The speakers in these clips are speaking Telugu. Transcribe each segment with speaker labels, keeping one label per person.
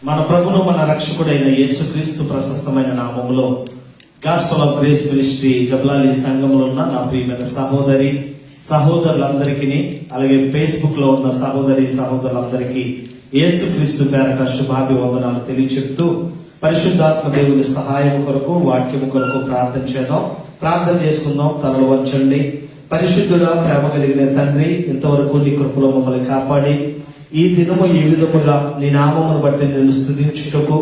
Speaker 1: మన ప్రభును మన రక్షకుడైన యేసుక్రీస్తు ప్రశస్తమైన నామములో గాస్పల్ ఆఫ్ గ్రేస్ మినిస్ట్రీ జబ్లాలి సంఘంలో ఉన్న నా ప్రియమైన సహోదరులందరికీ, అలాగే ఫేస్బుక్ లో ఉన్న సహోదరులందరికీ యేసుక్రీస్తు పేరట శుభాభివందనాలు తెలియచెప్తూ పరిశుద్ధాత్మ దేవుని సహాయం కొరకు, వాక్యము కొరకు ప్రార్థన చేద్దాం. ప్రార్థన చేసుకుందాం. తలలు వంచండి. పరిశుద్ధుడా, ప్రేమ కలిగిన తండ్రి, ఇంతవరకు నీ కృపలో మమ్మల్ని కాపాడి ఈ దినము ఈ విధముగా నీ నామమును బట్టి నిన్ను స్తుతించుటకు,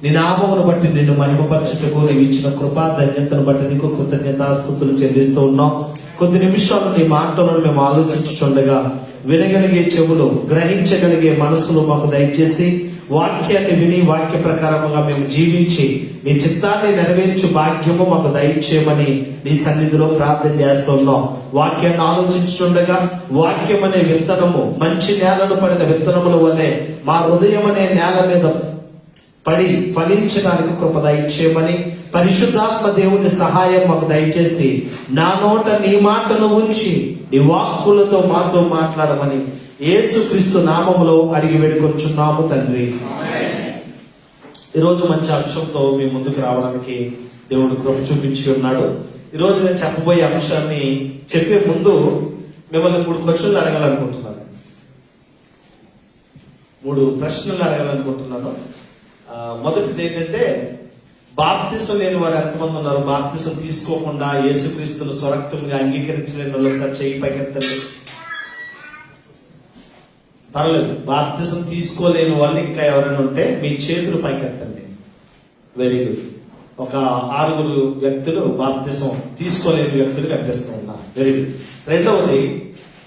Speaker 1: నీ నామమును బట్టి నిన్ను మహిమపరచుటకు నీవు ఇచ్చిన కృపా ధన్యతను బట్టి నీకు కృతజ్ఞతాస్తుతులు చెల్లిస్తూ ఉన్నాం. కొద్ది నిమిషాలు నీ మాటలను మేము ఆలోచించుచుండగా వినగలిగే చెవులు, గ్రహించగలిగే మనసులు మాకు దయచేసి వాక్యాన్ని విని వాక్య ప్రకారముగా మేము జీవించి నీ చిత్తాన్ని నెరవేర్చు భాగ్యము మాకు దయచేయమని నీ సన్నిధిలో ప్రార్థన చేస్తున్నాం. వాక్యాన్ని ఆలోచించుండగా వాక్యం అనే విత్తనము మంచి నేలను పడిన విత్తనముల వల్లే మా హృదయం అనే నేల మీద పడి ఫలించడానికి కృప దయచేయమని, పరిశుద్ధాత్మ దేవుని సహాయం మాకు దయచేసి నా నోట నీ మాటను ఉంచి నీ వాక్కులతో మాతో మాట్లాడమని యేసుక్రీస్తు నామములో అడిగి వేడుకొంచున్నాము తండ్రి. ఈరోజు మంచి అంశంతో మీ ముందుకు రావడానికి దేవుడు కృప చూపించి ఉన్నాడు. ఈరోజు నేను చెప్పబోయే అంశాన్ని చెప్పే ముందు మిమ్మల్ని 3 క్వశ్చన్లు అడగాలనుకుంటున్నాను. 3 ప్రశ్నలు అడగాలనుకుంటున్నాను. మొదటిది ఏంటంటే, బాప్తిసం లేని వారు ఎంతమంది ఉన్నారు? బాప్తిసం తీసుకోకుండా యేసుక్రీస్తును స్వరక్తంగా అంగీకరించలేని వాళ్ళు ఒకసారి చేయి పైకెత్తండి. పర్లేదు, బాప్తిసం తీసుకోలేని వాళ్ళు ఇంకా ఎవరైనా ఉంటే మీ చేతులు పైకెత్తండి. Very good. ఒక 6 వ్యక్తులు బాప్తిసం తీసుకోలేని వ్యక్తులు కనిపిస్తూ ఉన్నారు. Very good. రెండవది,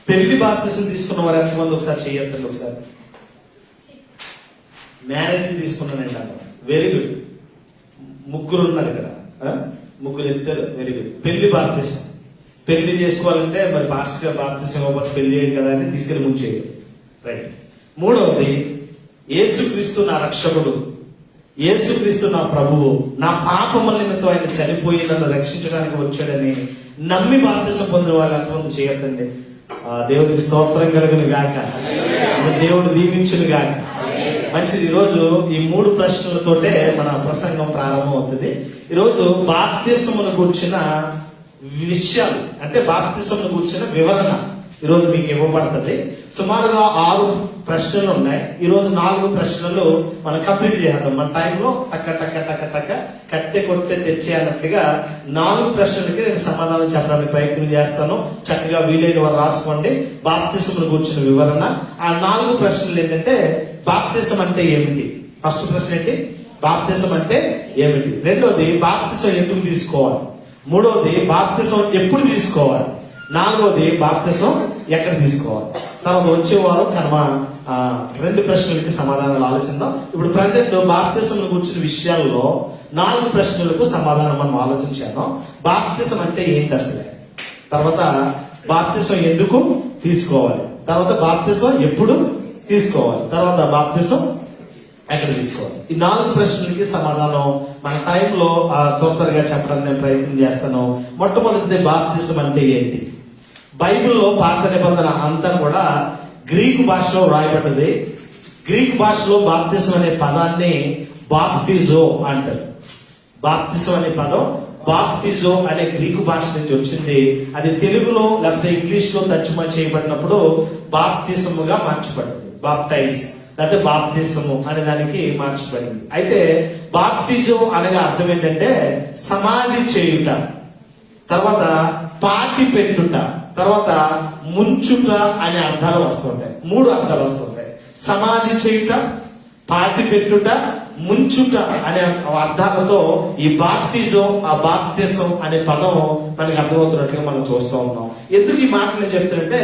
Speaker 1: పెళ్లి బాప్తిసం తీసుకున్న వారు ఎంతమంది ఒకసారి చేయొద్దండి. ఒకసారి మ్యారేజ్ తీసుకున్నానండి అన్న. Very good. 3 ఉన్నారు ఇక్కడ. 3 ఇద్దరు. Very good. పెళ్లి బాప్తిసం. పెళ్లి చేసుకోవాలంటే మరి పాస్టర్ గా బాప్తిసం ఇవ్వకపోతే పెళ్లి చేయండి కదా అని తీసుకెళ్లి ముంచేయండి. రైట్. మూడవది, యేసుక్రీస్తు నా రక్షకుడు, యేసుక్రీస్తు నా ప్రభువు, నా పాపముల నిమిత్తం ఆయన చనిపోయి నన్ను రక్షించడానికి వచ్చాడని నమ్మి బాప్తిసం పొందిన వాళ్ళు ఎంతమంది చేయొద్దండి. దేవుడికి స్తోత్రం కలుగును గాక. దేవుడు దీవించును గాక. మంచిది. ఈరోజు ఈ 3 ప్రశ్నలతోటే మన ప్రసంగం ప్రారంభం అవుతుంది. ఈరోజు బాప్తిసమును కూర్చిన విషయాలు, అంటే బాప్తిసమును కూర్చిన వివరణ ఈరోజు మీకు ఇవ్వబడుతుంది. సుమారుగా 6 ప్రశ్నలు ఉన్నాయి. ఈరోజు 4 ప్రశ్నలు మనం కంప్లీట్ చేద్దాం. మన టైంలో టక్క కట్టె కొట్టే తెచ్చే అన్నట్టుగా 4 ప్రశ్నలకి నేను సమాధానం చెప్పడానికి ప్రయత్నం చేస్తాను. చక్కగా వీలైన వారు రాసుకోండి. బాప్తిసమును కూర్చున్న వివరణ. ఆ 4 ప్రశ్నలు ఏంటంటే, బాప్తిసం అంటే ఏమిటి? ఫస్ట్ ప్రశ్న ఏంటి? బాప్తిసం అంటే ఏమిటి? రెండోది, బాప్తిసం ఎందుకు తీసుకోవాలి? మూడోది, బాప్తిసం ఎప్పుడు తీసుకోవాలి? 4వది, బాప్తిసం ఎక్కడ తీసుకోవాలి? తర్వాత వచ్చేవారు కనుమ 2 ప్రశ్నలకి సమాధానాలు ఆలోచిద్దాం. ఇప్పుడు ప్రజెంట్ బాప్తిసం కూర్చున్న విషయాల్లో 4 ప్రశ్నలకు సమాధానం మనం ఆలోచించాము. బాప్తిసం అంటే ఏంటి అసలే? తర్వాత బాప్తిసం ఎందుకు తీసుకోవాలి? తర్వాత బాప్తిసం ఎప్పుడు తీసుకోవాలి? తర్వాత బాప్తిసం ఎక్కడ తీసుకోవాలి? ఈ 4 ప్రశ్నలకి సమాధానం మన టైంలో త్వరగా చెప్పడానికి నేను ప్రయత్నం చేస్తాను. మొట్టమొదటిది, బాప్తిసం అంటే ఏంటి? బైబిల్లో పాత నిబంధన అంతా కూడా గ్రీకు భాషలో రాయబడ్డది. గ్రీక్ భాషలో బాప్తిసం అనే పదాన్ని బాప్టిజో అంటారు. బాప్తిసం అనే పదం బాప్టిజో అనే గ్రీకు భాష నుంచి వచ్చింది. అది తెలుగులో లేకపోతే ఇంగ్లీష్ లో తర్జుమా చేయబడినప్పుడు బాప్తిసముగా మార్చబడింది. బాప్టైజ్ లేకపోతే బాప్తిసము అనే దానికి మార్చబడింది. అయితే బాప్టిజో అనగా అర్థం ఏంటంటే సమాధి చేయుట, తర్వాత పాతి పెట్టుట, తర్వాత ముంచుట అనే అర్థాలు వస్తుంటాయి. 3 అర్థాలు వస్తుంటాయి. సమాధి చేయుట, పాతి పెట్టుట, ముంచుట అనే అర్థాలతో ఈ బాప్టిజం, ఆ బాప్తిసం అనే పదం మనకి అర్థమవుతున్నట్టుగా మనం చూస్తూ ఉన్నాం. ఎందుకు ఈ మాట నేను చెప్తానంటే,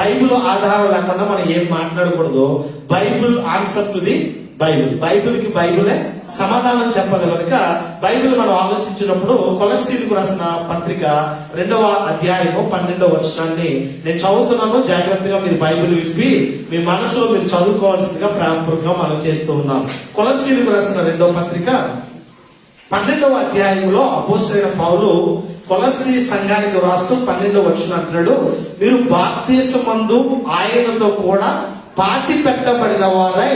Speaker 1: బైబిల్ ఆధారం లేకుండా మనం ఏం మాట్లాడకూడదు. Bible answer to the Bible. బైబిల్కి బైబిలే సమాధానం చెప్పాలి కనుక బైబిల్ మనం ఆలోచించినప్పుడు కొలస్సీలకు రాసిన పత్రిక 2వ అధ్యాయము 12వ వచనాన్ని నేను చదువుతున్నాను. జాగ్రత్తగా మీరు బైబిల్ విప్పి మీ మనసులో మీరు చదువుకోవాల్సిందిగా ప్రారంభంగా మనం చేస్తూ ఉన్నాం. కొలస్సీలకు రాసిన 2వ పత్రిక 12వ అధ్యాయంలో అపోస్తలుడైన పౌలు కొలస్సీ సంఘానికి రాస్తూ 12వ వచనం అంటున్నాడు, మీరు బాప్తిసమందు ఆయనతో కూడా పాతి పెట్టబడిన వారై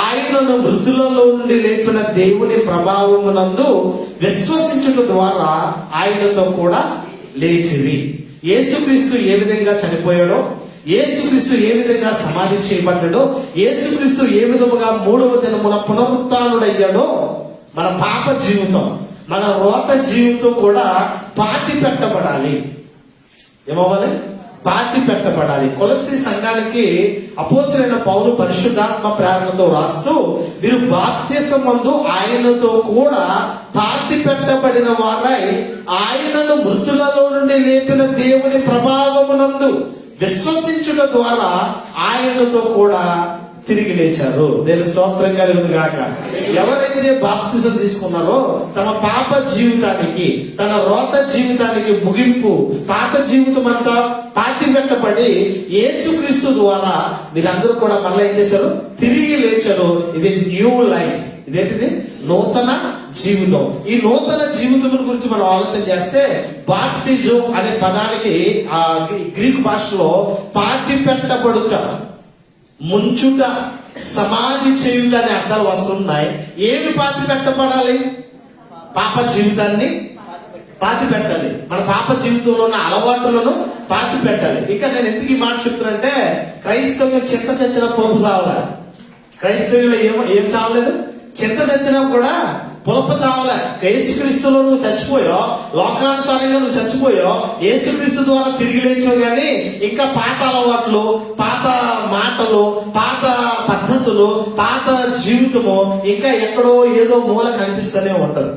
Speaker 1: ఆయనను మృతులలో నుండి లేపిన దేవుని ప్రభావమునందు విశ్వసించుట ద్వారా ఆయనతో కూడా లేచిరి. యేసుక్రీస్తు ఏ విధంగా చనిపోయాడో, యేసుక్రీస్తు ఏ విధంగా సమాధి చేయబడ్డాడో, యేసుక్రీస్తు ఏ విధముగా 3వ దినమున పునరుత్థానుడయ్యాడో, మన పాప జీవితం, మన రోత జీవితం కూడా పాతి పెట్టబడాలి. ఏమవ్వాలి? పాతి పెట్టబడాలి. కొలస్సీ సంఘానికి అపోస్తలుడైన పౌలు పరిశుద్ధాత్మ ప్రేరణతో రాస్తూ, మీరు బాప్తిసమందు ఆయనతో కూడా పాతి పెట్టబడిన వారై ఆయనను మృతులలో నుండి లేపిన దేవుని ప్రభావమునందు విశ్వసించుట ద్వారా ఆయనతో కూడా తిరిగి లేచారు. నేను స్తోత్రం కలుగునుగాక. ఎవరైతే బాప్తిజం తీసుకున్నారో తమ పాప జీవితానికి, తన రోత జీవితానికి ముగింపు, పాత జీవితం అంతా పాతి పెట్టబడి యేసుక్రీస్తు ద్వారా మీరందరూ కూడా మళ్ళీ ఏం చేశారు? తిరిగి లేచారు. ఇది న్యూ లైఫ్. ఇదేంటిది? నూతన జీవితం. ఈ నూతన జీవితం గురించి మనం ఆలోచన చేస్తే, బాప్టిజం అనే పదానికి ఆ గ్రీకు భాషలో పాతి పెట్టబడుట, ముంచుట, సమాధి చేయుట అనే అర్థాలు వస్తున్నాయి. ఏమి పాతి పెట్టబడాలి? పాప జీవితాన్ని పాతి పెట్టాలి. మన పాప జీవితంలో ఉన్న అలవాటులను పాతి పెట్టాలి. ఇంకా నేను ఎందుకు ఈ మాట చెప్తున్నానంటే, క్రైస్తవ్యం చింత చచ్చిన పొలుపు చావలే. క్రైస్తవ్యంలో ఏం చావలేదు? చింత చచ్చినా కూడా పొలప చావలే. యేసుక్రీస్తులో నువ్వు చచ్చిపోయావు, లోకానుసారంగా నువ్వు చచ్చిపోయావు, యేసుక్రీస్తు ద్వారా తిరిగి లేచావు. కానీ ఇంకా పాత అలవాట్లు, పాత మాటలు, పాత పద్ధతులు, పాత జీవితము ఇంకా ఎక్కడో ఏదో మూల కనిపిస్తూనే ఉంటది.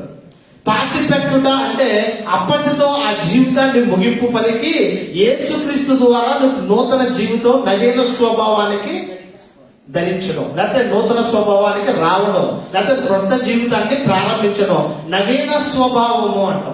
Speaker 1: పాతి పెట్టుట అంటే అప్పటితో ఆ జీవితాన్ని ముగింపు పనికి యేసుక్రీస్తు ద్వారా నువ్వు నూతన జీవితం, నవీన స్వభావానికి ధరించడం, లేకపోతే నూతన స్వభావానికి రావడం, లేకపోతే క్రొత్త జీవితాన్ని ప్రారంభించడం నవీన స్వభావము అంటాం.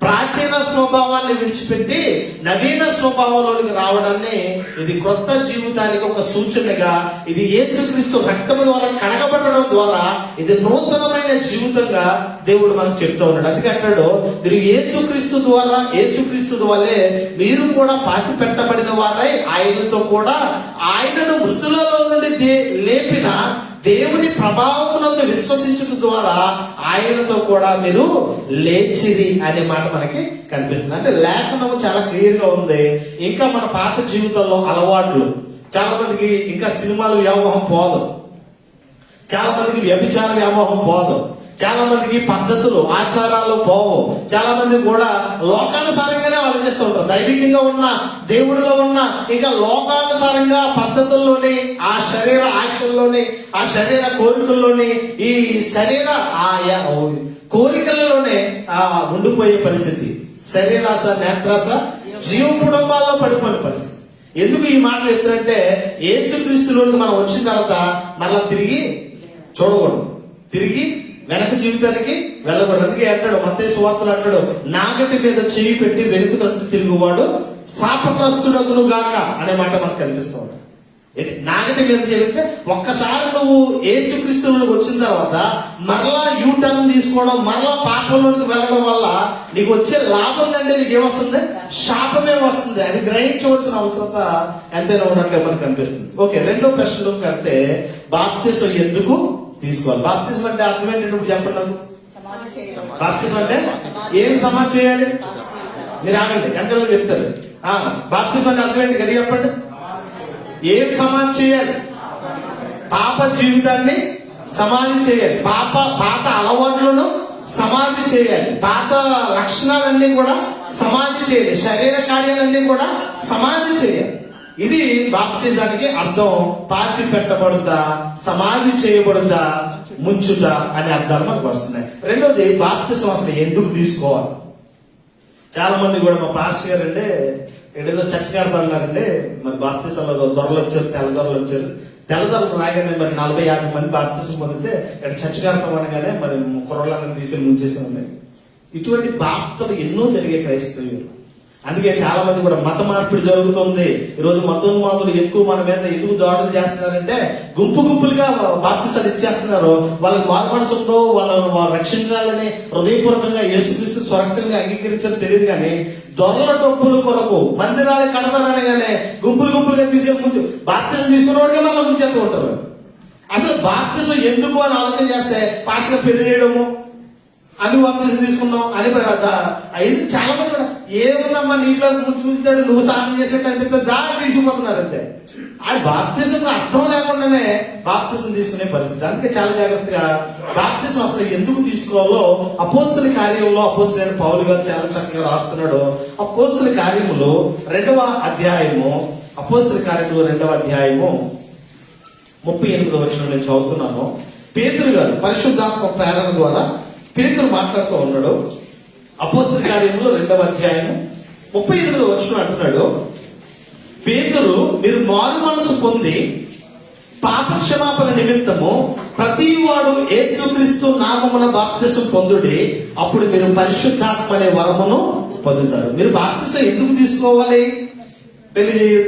Speaker 1: ప్రాచీన స్వభావాన్ని విడిచిపెట్టి నవీన స్వభావంలోనికి రావడాన్ని, ఇది క్రొత్త జీవితానికి ఒక సూచనగా, ఇది యేసుక్రీస్తు రక్తము ద్వారా కడగబడడం ద్వారా ఇది నూతనమైన జీవితంగా దేవుడు మనకు చెప్తూ ఉన్నాడు. అందుకే అంటాడు, మీరు యేసుక్రీస్తు ద్వారా, యేసుక్రీస్తు వల్లే మీరు కూడా పాతి పెట్టబడిన వారై ఆయనతో కూడా ఆయనను మృతులలో నుండి లేపిన దేవుని ప్రభావమునందు విశ్వసించడం ద్వారా ఆయనతో కూడా మీరు లేచిరి అనే మాట మనకి కనిపిస్తుంది. అంటే లేఖనం చాలా క్లియర్ గా ఉంది. ఇంకా మన పాత జీవితంలో అలవాట్లు, చాలా మందికి ఇంకా సినిమాలు వ్యామోహం పోదు, చాలా మందికి వ్యభిచార వ్యామోహం పోదు, చాలా మందికి పద్ధతులు, ఆచారాలు పోవు, చాలా మంది కూడా లోకానుసారంగానే వాళ్ళు చేస్తూ ఉంటారు. దైవికంగా ఉన్న, దేవుడిలో ఉన్న ఇంకా లోకానుసారంగా పద్ధతుల్లోని, ఆ శరీర ఆశల్లోని, ఆ శరీర కోరికల్లోని, ఈ శరీర కోరికలలోనే ఉండిపోయే పరిస్థితి. శరీరాశ, నేత్రాశ, జీవ కుటుంబాల్లో పడిపోయిన పరిస్థితి. ఎందుకు ఈ మాటలు చెప్తారంటే, యేసుక్రీస్తులో మనం వచ్చిన తర్వాత మళ్ళా తిరిగి చూడకూడదు, తిరిగి వెనక జీవితానికి వెళ్ళకూడదు. అందుకే అంటాడు మత్తయి సువార్తలో అంటాడు, నాగటి మీద చేయి పెట్టి వెనుక తట్టు తిరుగువాడు శాపగ్రస్తుడగును గాక అనే మాట మనకు కనిపిస్తూ ఉంటుంది. నాగటి మీద చేస్తే ఒక్కసారి నువ్వు యేసుక్రీస్తులోకి వచ్చిన తర్వాత మరలా యూటర్న్ తీసుకోవడం, మరలా పాపంలోకి వెళ్ళడం వల్ల నీకు వచ్చే లాభం కంటే నీకు ఏమొస్తుంది? శాపమే వస్తుంది. అది గ్రహించవలసిన అవసరత ఎంతైనా ఉన్నట్టుగా మనకు కనిపిస్తుంది. ఓకే, రెండో ప్రశ్నలోకి వెళ్తే, బాప్తిసం ఎందుకు తీసుకోవాలి? బాప్తిసం అంటే అర్థం ఏంటంటే చెప్పండి నాకు. బాప్తిసం అంటే ఏం సమాధి చేయాలి? మీరు ఆగండి, గంటలో చెప్తారు. బాప్తిసం అంటే అర్థం ఏంటి? గది చెప్పండి. ఏం సమాధి చేయాలి? పాప జీవితాన్ని సమాధి చేయాలి, పాత అలవాట్లను సమాధి చేయాలి, పాత లక్షణాలన్నీ కూడా సమాధి చేయాలి, శరీర కార్యాలన్నీ కూడా సమాధి చేయాలి. ఇది బాప్తిజానికి అర్థం. పాతి పెట్టబడుట, సమాధి చేయబడుట, ముంచుట అనే అర్థాలు మనకు వస్తున్నాయి. రెండోది, బాప్తిజం అసలు ఎందుకు తీసుకోవాలి? చాలా మంది కూడా, మా పాస్టర్ గారు అంటే ఏదో చర్చ కడపన్నారంటే, మరి బాప్తిజంలో దొరలు వచ్చారు, తెల్లదొరలు వచ్చారు. తెల్లదొరలు రాగానే మరి 40-50 మంది బాప్తిజం పొందితే ఇక్కడ చర్చ కడపమనగానే మరి కుర్రలందరినీ తీసుకెళ్ళి ముంచేసి ఉన్నాయి. ఇటువంటి బాప్తలు ఎన్నో జరిగే క్రైస్తవులు. అందుకే చాలా మంది కూడా మత మార్పిడి జరుగుతుంది. ఈరోజు మతోన్మాదులు ఎక్కువ మన మీద ఎందుకు దాడులు చేస్తున్నారంటే, గుంపు గుంపులుగా బాప్తిసాలు ఇచ్చేస్తున్నారు. వాళ్ళకి మార్మనసు ఉందో, వాళ్ళని రక్షించాలని హృదయపూర్వకంగా యేసుక్రీస్తు స్వరక్తంగా అంగీకరించాలని తెలియదు. కానీ దొరల డబ్బుల కొరకు మందిరాలు కడతారనగానే గుంపులు గుంపులుగా తీసుకెళ్ళి ముందు బాప్తిజం తీసుకున్నవాడిగా మళ్ళీ ముంచేస్తూ ఉంటారు. అసలు బాప్తిసం ఎందుకు అని ఆలోచన చేస్తే పాస్టర్ పెళ్లి చేయడము, అది బాప్తిసం తీసుకున్నాం అని అయింది. చాలా మంది కూడా ఏముందమ్మా నీటిలో చూస్తాడు, నువ్వు స్నానం చేసినట్టు అనిపిస్తుంది, దాన్ని తీసుకుపోతున్నారు అంతే. ఆ బాప్తిసం అర్థం లేకుండానే బాప్తిసం తీసుకునే పరిస్థితి. అందుకే చాలా జాగ్రత్తగా బాప్తిసం అసలు ఎందుకు తీసుకోవాలో అపోస్తల కార్యంలో అపోస్తలైన పౌలు గారు చాలా చక్కగా రాస్తున్నాడు. అపోస్తల కార్యములు 2వ అధ్యాయము, అపోస్తల కార్యములు 2వ అధ్యాయము 38వ వచనం నేను చదువుతున్నాను. పేతురు గారు పరిశుద్ధాత్మ ప్రేరణ ద్వారా పేతురు మాట్లాడుతూ ఉన్నాడు. అపోస్తల కార్యములు 2వ అధ్యాయము 38వ వచనం అంటున్నాడు, పేతురు మీరు మారు మనసు పొంది పాప క్షమాపణ నిమిత్తము ప్రతి వాడు యేసుక్రీస్తు నామమున బాప్తిసం పొందుడి, అప్పుడు మీరు పరిశుద్ధాత్మ అనే వరమును పొందుతారు. మీరు బాప్తిసం ఎందుకు తీసుకోవాలి?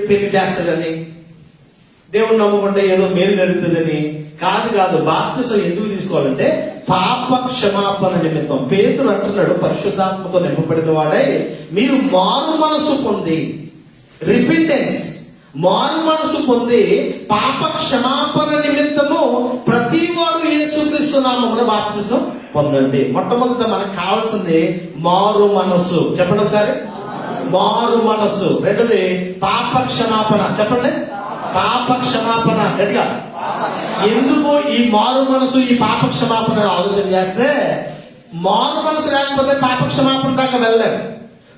Speaker 1: పెళ్లి చేస్తాడని, దేవుని నమ్ముకుంటే ఏదో మేలు జరుగుతుందని కాదు. బాప్తిసం ఎందుకు తీసుకోవాలంటే పాప క్షమాపణ నిమిత్తం. పేతురు అంటున్నాడు, పరిశుద్ధాత్మతో నింపబడిన వాడై మీరు మారు మనసు పొంది, రిపెంటెన్స్, మారు మనసు పొంది పాప క్షమాపణ నిమిత్తము ప్రతి వాడు యేసుక్రీస్తు నామమున బాప్తిసం పొందండి. మొట్టమొదట మనకు కావాల్సింది మారు మనసు. చెప్పండి ఒకసారి, మారు మనసు. రెండోది పాప క్షమాపణ. చెప్పండి, పాప క్షమాపణ. గట్టిగా. ఎందుకు ఈ మారు మనసు, ఈ పాప క్షమాపణ ఆలోచన చేస్తే, మారు మనసు లేకపోతే పాప క్షమాపణ దాకా వెళ్ళలేదు.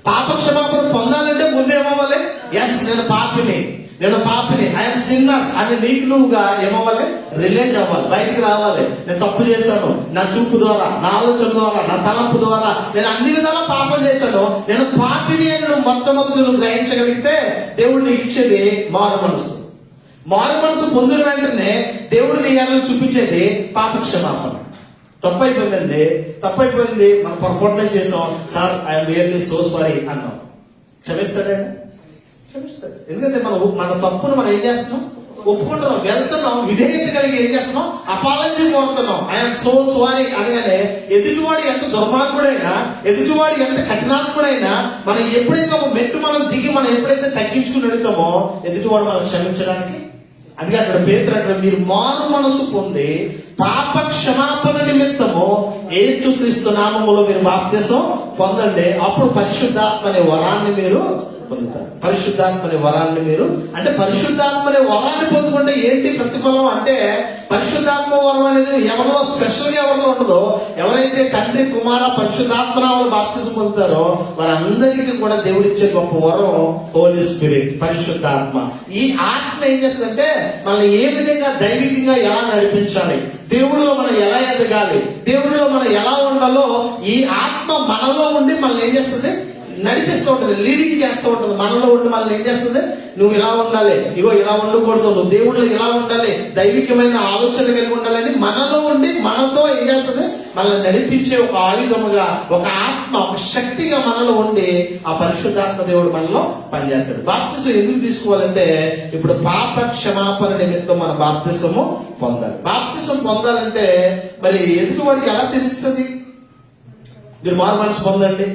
Speaker 1: పాప క్షమాపణ పొందాలంటే ముందేమవ్వాలి? ఎస్, నేను పాపిని, ఐఎమ్ సిన్నర్ అని నీకు నువ్వుగా ఏమవ్వాలి? రిలీజ్ అవ్వాలి, బయటికి రావాలి. నేను తప్పు చేశాను, నా చూపు ద్వారా, నా ఆలోచన ద్వారా, నా తలంపు ద్వారా నేను అన్ని విధాలా పాపం చేశాను, నేను పాపిని అని నువ్వు మొట్టమొదటి నువ్వు గ్రహించగలిగితే దేవుడు నీకు ఇచ్చేది మారు మనసు. మారు మనసు పొందిన వెంటనే దేవుడు నీ ఎడలను చూపించేది పాప క్షమాపణ. తప్పైపోయింది, మనం పొరపాటున చేసాం, sir I'm really so sorry అన్నాం. క్షమిస్తాడు. ఎందుకంటే మన తప్పును మనం ఏం చేస్తున్నాం? ఒప్పుకుంటున్నాం, వెళ్తున్నాం, విధేయత కలిగి ఏం చేస్తున్నాం? అపాలజీ కోరుతున్నాం, ఐఎమ్ సో సారీ అనగానే ఎదుటివాడు ఎంత దుర్మార్గుడైనా, ఎదుటివాడు ఎంత కఠినాత్ముడైనా, మనం ఎప్పుడైతే ఒక మెట్టు మనం దిగి మనం ఎప్పుడైతే తగ్గించుకుని వెళుతామో ఎదుటివాడు మనం క్షమించడానికి. అందుకే అక్కడ పేతురు అక్కడ మీరు మారు మనసు పొంది పాప క్షమాపణ నిమిత్తము యేసుక్రీస్తు నామములో మీరు బాప్తిసం పొందండి, అప్పుడు పరిశుద్ధాత్మ అనే వరాన్ని మీరు పొందుతారు. పరిశుద్ధాత్మ అనే వరాన్ని మీరు అంటే పరిశుద్ధాత్మ అనే వరాన్ని పొందుకుంటే ఏంటి ప్రతిఫలం అంటే, పరిశుద్ధాత్మ వరం అనేది ఎవరిలో స్పెషల్ గా ఎవరిలో ఉండదో, ఎవరైతే తండ్రి కుమార పరిశుద్ధాత్మనామలు బాప్తిసం పొందుతారో వారందరికీ కూడా దేవుడిచ్చే గొప్ప వరం హోలీ స్పిరిట్, పరిశుద్ధాత్మ. ఈ ఆత్మ ఏం చేస్తుందంటే మనల్ని ఏ విధంగా దైవికంగా ఎలా నడిపించాలి, దేవుడిలో మనం ఎలా ఎదగాలి, దేవుడిలో మనం ఎలా ఉండాలో ఈ ఆత్మ మనలో ఉండి మనల్ని ఏం చేస్తుంది? నడిపిస్తూ ఉంటుంది, లీడింగ్ చేస్తూ ఉంటుంది. మనలో ఉండి మనల్ని ఏం చేస్తుంది? నువ్వు ఇలా ఉండాలి, ఇగో ఇలా ఉండకూడదు, నువ్వు దేవుళ్ళు ఇలా ఉండాలి, దైవికమైన ఆలోచన కలిగి ఉండాలని మనలో ఉండి మనతో ఏం చేస్తుంది? మనల్ని నడిపించే ఒక ఆయుధముగా, ఒక ఆత్మ, ఒక శక్తిగా మనలో ఉండి ఆ పరిశుద్ధాత్మ దేవుడు మనలో పనిచేస్తాడు. బాప్తిసం ఎందుకు తీసుకోవాలంటే ఇప్పుడు పాప క్షమాపణ నిమిత్తం మన బాప్తిసము పొందాలి. బాప్తిసం పొందాలంటే మరి ఎదుటివాడికి ఎలా తెలుస్తుంది? మీరు మారు మనసు పొందండి,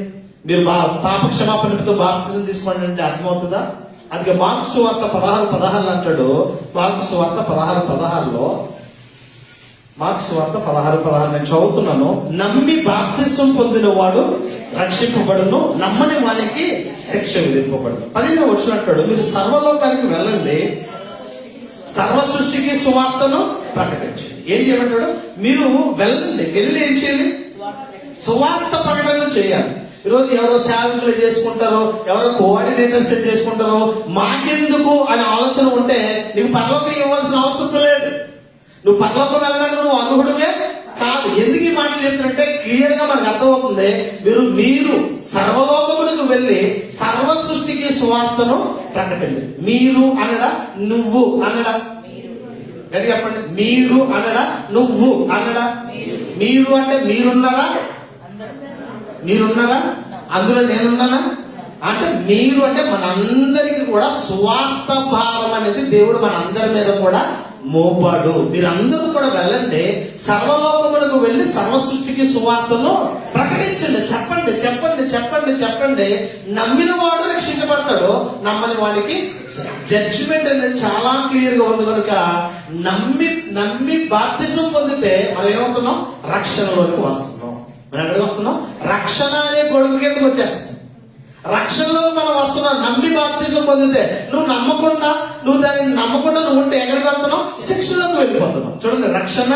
Speaker 1: మీరు పాప క్షమాపణ నిమిత్తం బాప్తిసం తీసుకోండి అంటే అర్థమవుతుందా? అందుకే మార్కు సువార్త 16:16 అంటాడు. మార్కు సువార్త 16:16లో, మార్కు సువార్త 16:16 నేను చదువుతున్నాను. నమ్మి బాప్తిసం పొందిన వాడు రక్షింపబడును, నమ్మని వానికి శిక్ష విధింపబడును. 15వ వచనం అంటాడు, మీరు సర్వలోకానికి వెళ్ళండి, సర్వ సృష్టికి సువార్తను ప్రకటించండి. ఏం చేయమంటాడు? మీరు వెళ్ళండి, వెళ్ళి ఏం చేయాలి? సువార్త ప్రకటన చేయాలి. ఈరోజు ఎవరో సేవకులు చేసుకుంటారో, ఎవరో కోఆర్డినేటర్స్ చేసుకుంటారో, మాకెందుకు అనే ఆలోచన ఉంటే నీకు పరలోకం ఇవ్వాల్సిన అవసరం లేదు. నువ్వు పరలోకం వెళ్ళడానికి నువ్వు అర్హుడివే కాదు. ఎందుకు ఈ మాటలు చెప్తున్నట్టే క్లియర్ గా మనకు అర్థమవుతుంది. మీరు సర్వలోకములకు వెళ్ళి సర్వ సృష్టికి సువార్తను ప్రకటించండి. మీరు అనడా, నువ్వు అనడా? గట్టి చెప్పండి. మీరు అనడా, నువ్వు అనడా? మీరు అంటే మీరున్నారా? అందులో నేనున్నానా? అంటే మీరు అంటే మనందరికి కూడా సువార్త భారం అనేది దేవుడు మనందరి మీద కూడా మోపాడు. మీరందరూ కూడా వెళ్ళండి, సర్వలోకములకు వెళ్ళి సర్వ సృష్టికి సువార్తను ప్రకటించండి. చెప్పండి చెప్పండి. నమ్మిన వాడు రక్షించబడతాడు, నమ్మని వాడికి జడ్జిమెంట్ అనేది చాలా క్లియర్ గా ఉంది. కనుక నమ్మి బాప్తిసం పొందితే మనం ఏమవుతున్నాం? రక్షణలోకి వస్తున్నాం. మనం ఎక్కడికి వస్తున్నాం? రక్షణ అనే గొడుగు కిందకి వచ్చేస్తాం. రక్షణలో మనం వస్తున్నాం. నమ్మి బాప్తిసం పొందితే నువ్వు దాన్ని నమ్మకుండా నువ్వు ఉంటే ఎక్కడికి వెళ్తున్నావు? శిక్షలోకి వెళ్ళిపోతున్నావు. చూడండి, రక్షణ,